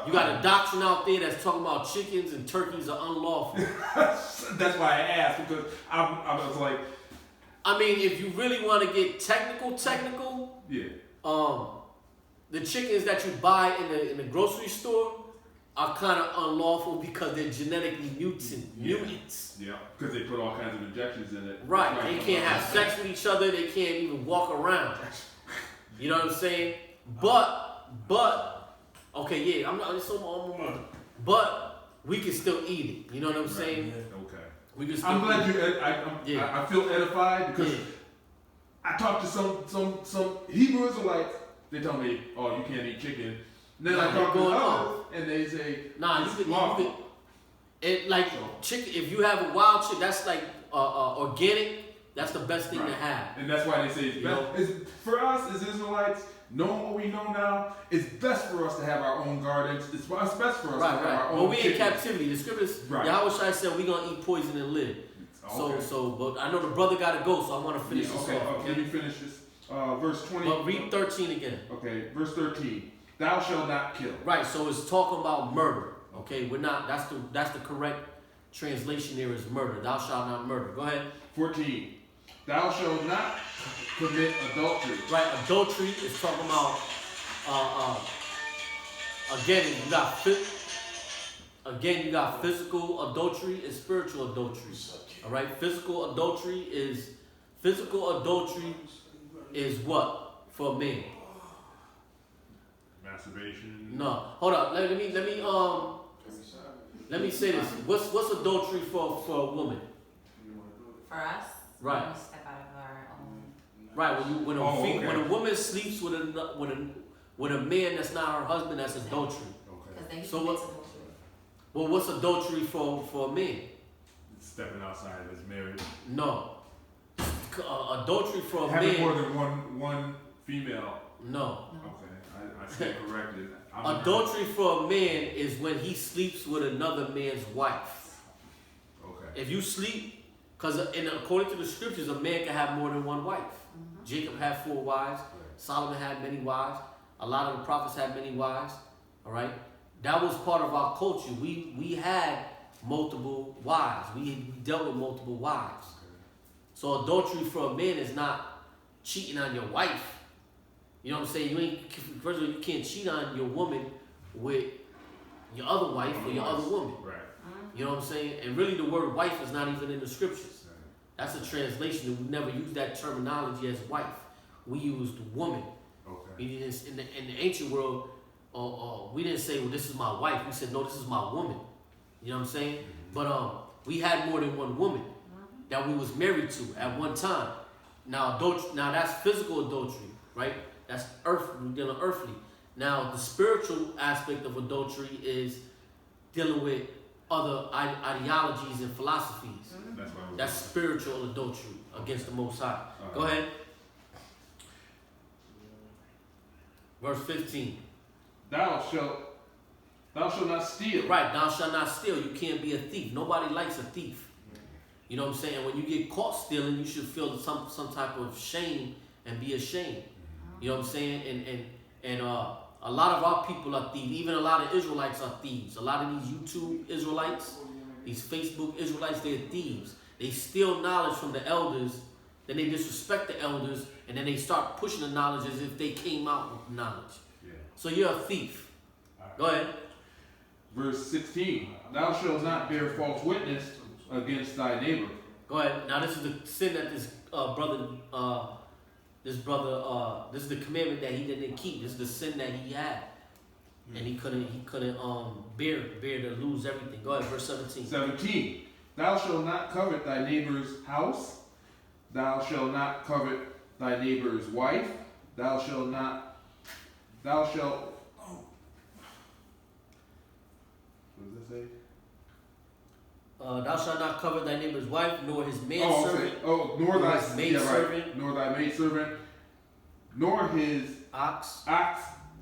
You got a doctrine out there that's talking about chickens and turkeys are unlawful. That's why I asked, because I was like, I mean, if you really want to get technical, yeah. the chickens that you buy in the grocery store are kind of unlawful because they're genetically mutants. Yeah, because they put all kinds of injections in it. Right. They can't have sex with each other. They can't even walk around. You know what I'm saying? But, okay, yeah, I'm not. It's on but we can still eat it. You know what I'm saying? Okay. We can still. I'm glad eat it. I feel edified because I talked to some Hebrew Israelites. They tell me, "Oh, you can't eat chicken." Then I talk to others, and they say, "Nah, it's you can." lawful." It like chicken. If you have a wild chicken, that's like organic. That's the best thing to have. And that's why they say it's best. It's, for us as Israelites, knowing what we know now, it's best for us to have our own gardens. It's best for us to have our own. But we in chickens. captivity. The scriptures, Yahweh said we gonna eat poison and live. Okay. So, but I know the brother gotta go, so I want to finish this off. Let me finish this. Verse 20. But read 13 again. Okay, verse 13. Thou shalt not kill. Right. So it's talking about murder. Okay, we're not. That's the correct translation. There is murder. Thou shalt not murder. Go ahead. 14. Thou shalt not commit adultery. Right. Adultery is talking about. Again, you got physical adultery and spiritual adultery. All right. Physical adultery is what for men. Masturbation. No, hold up. Let me say this. What's adultery for a woman? For us, Right. we step out of our own. Right. When a woman sleeps with a man that's not her husband, that's adultery. Because then So what? Well, what's adultery for a man? Stepping outside of his marriage. No. Adultery for a Having man. more than one female. No. Okay, I stand corrected. Adultery for a man is when he sleeps with another man's wife. Okay. If you sleep, because according to the scriptures, a man can have more than one wife. Jacob had 4 wives. Solomon had many wives. A lot of the prophets had many wives. All right. That was part of our culture. We had multiple wives. We dealt with multiple wives. So adultery for a man is not cheating on your wife. You know what I'm saying? First of all, you can't cheat on your woman with your other wife or your other woman. Right. You know what I'm saying? And really the word wife is not even in the scriptures. That's a translation. We never use that terminology as wife. We used woman. Okay. In the ancient world, we didn't say, well, this is my wife. We said, no, this is my woman. You know what I'm saying? But we had more than one woman that we was married to at one time. Now that's physical adultery, right? That's dealing earthly. Now the spiritual aspect of adultery is dealing with other ideologies and philosophies. That's spiritual adultery against the Most High. Go ahead. Verse 15. Thou shalt not steal. Right, thou shalt not steal. You can't be a thief. Nobody likes a thief. You know what I'm saying? When you get caught stealing, you should feel some type of shame and be ashamed. You know what I'm saying? And a lot of our people are thieves. Even a lot of Israelites are thieves. A lot of these YouTube Israelites, these Facebook Israelites, they're thieves. They steal knowledge from the elders, then they disrespect the elders, and then they start pushing the knowledge as if they came out with knowledge. Yeah. So you're a thief. Go ahead. Verse 16. Thou shalt not bear false witness against thy neighbor. Go ahead. Now this is the sin that this this is the commandment that he didn't keep. This is the sin that he had, and he couldn't bear to lose everything. Go ahead, verse 17. 17. Thou shalt not covet thy neighbor's house. Thou shalt not covet thy neighbor's wife. Thou shalt. What does it say? Thou shalt not covet thy neighbor's wife, nor his manservant. Nor thy maidservant. Nor thy maidservant, nor his Ox,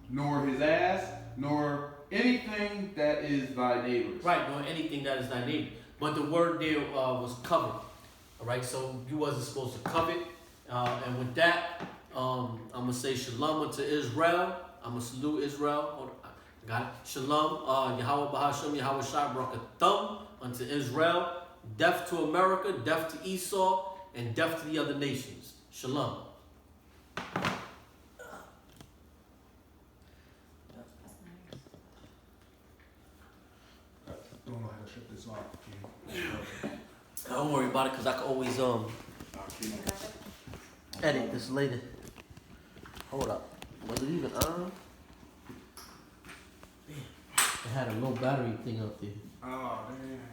nor his ass, nor anything that is thy neighbor's. Right, nor anything that is thy neighbor. But the word there was covet. All right, so you wasn't supposed to covet. And with that, I'm gonna say shalom unto Israel. I'm gonna salute Israel. Hold on. Got it. Shalom. Yahweh Bahasham, Yahweh Shai Brakathum unto Israel. Death to America, death to Esau, and death to the other nations. Shalom. Don't worry about it, cause I can always edit this later. Hold up. Was it even on? It had a low battery thing up there. Oh, damn.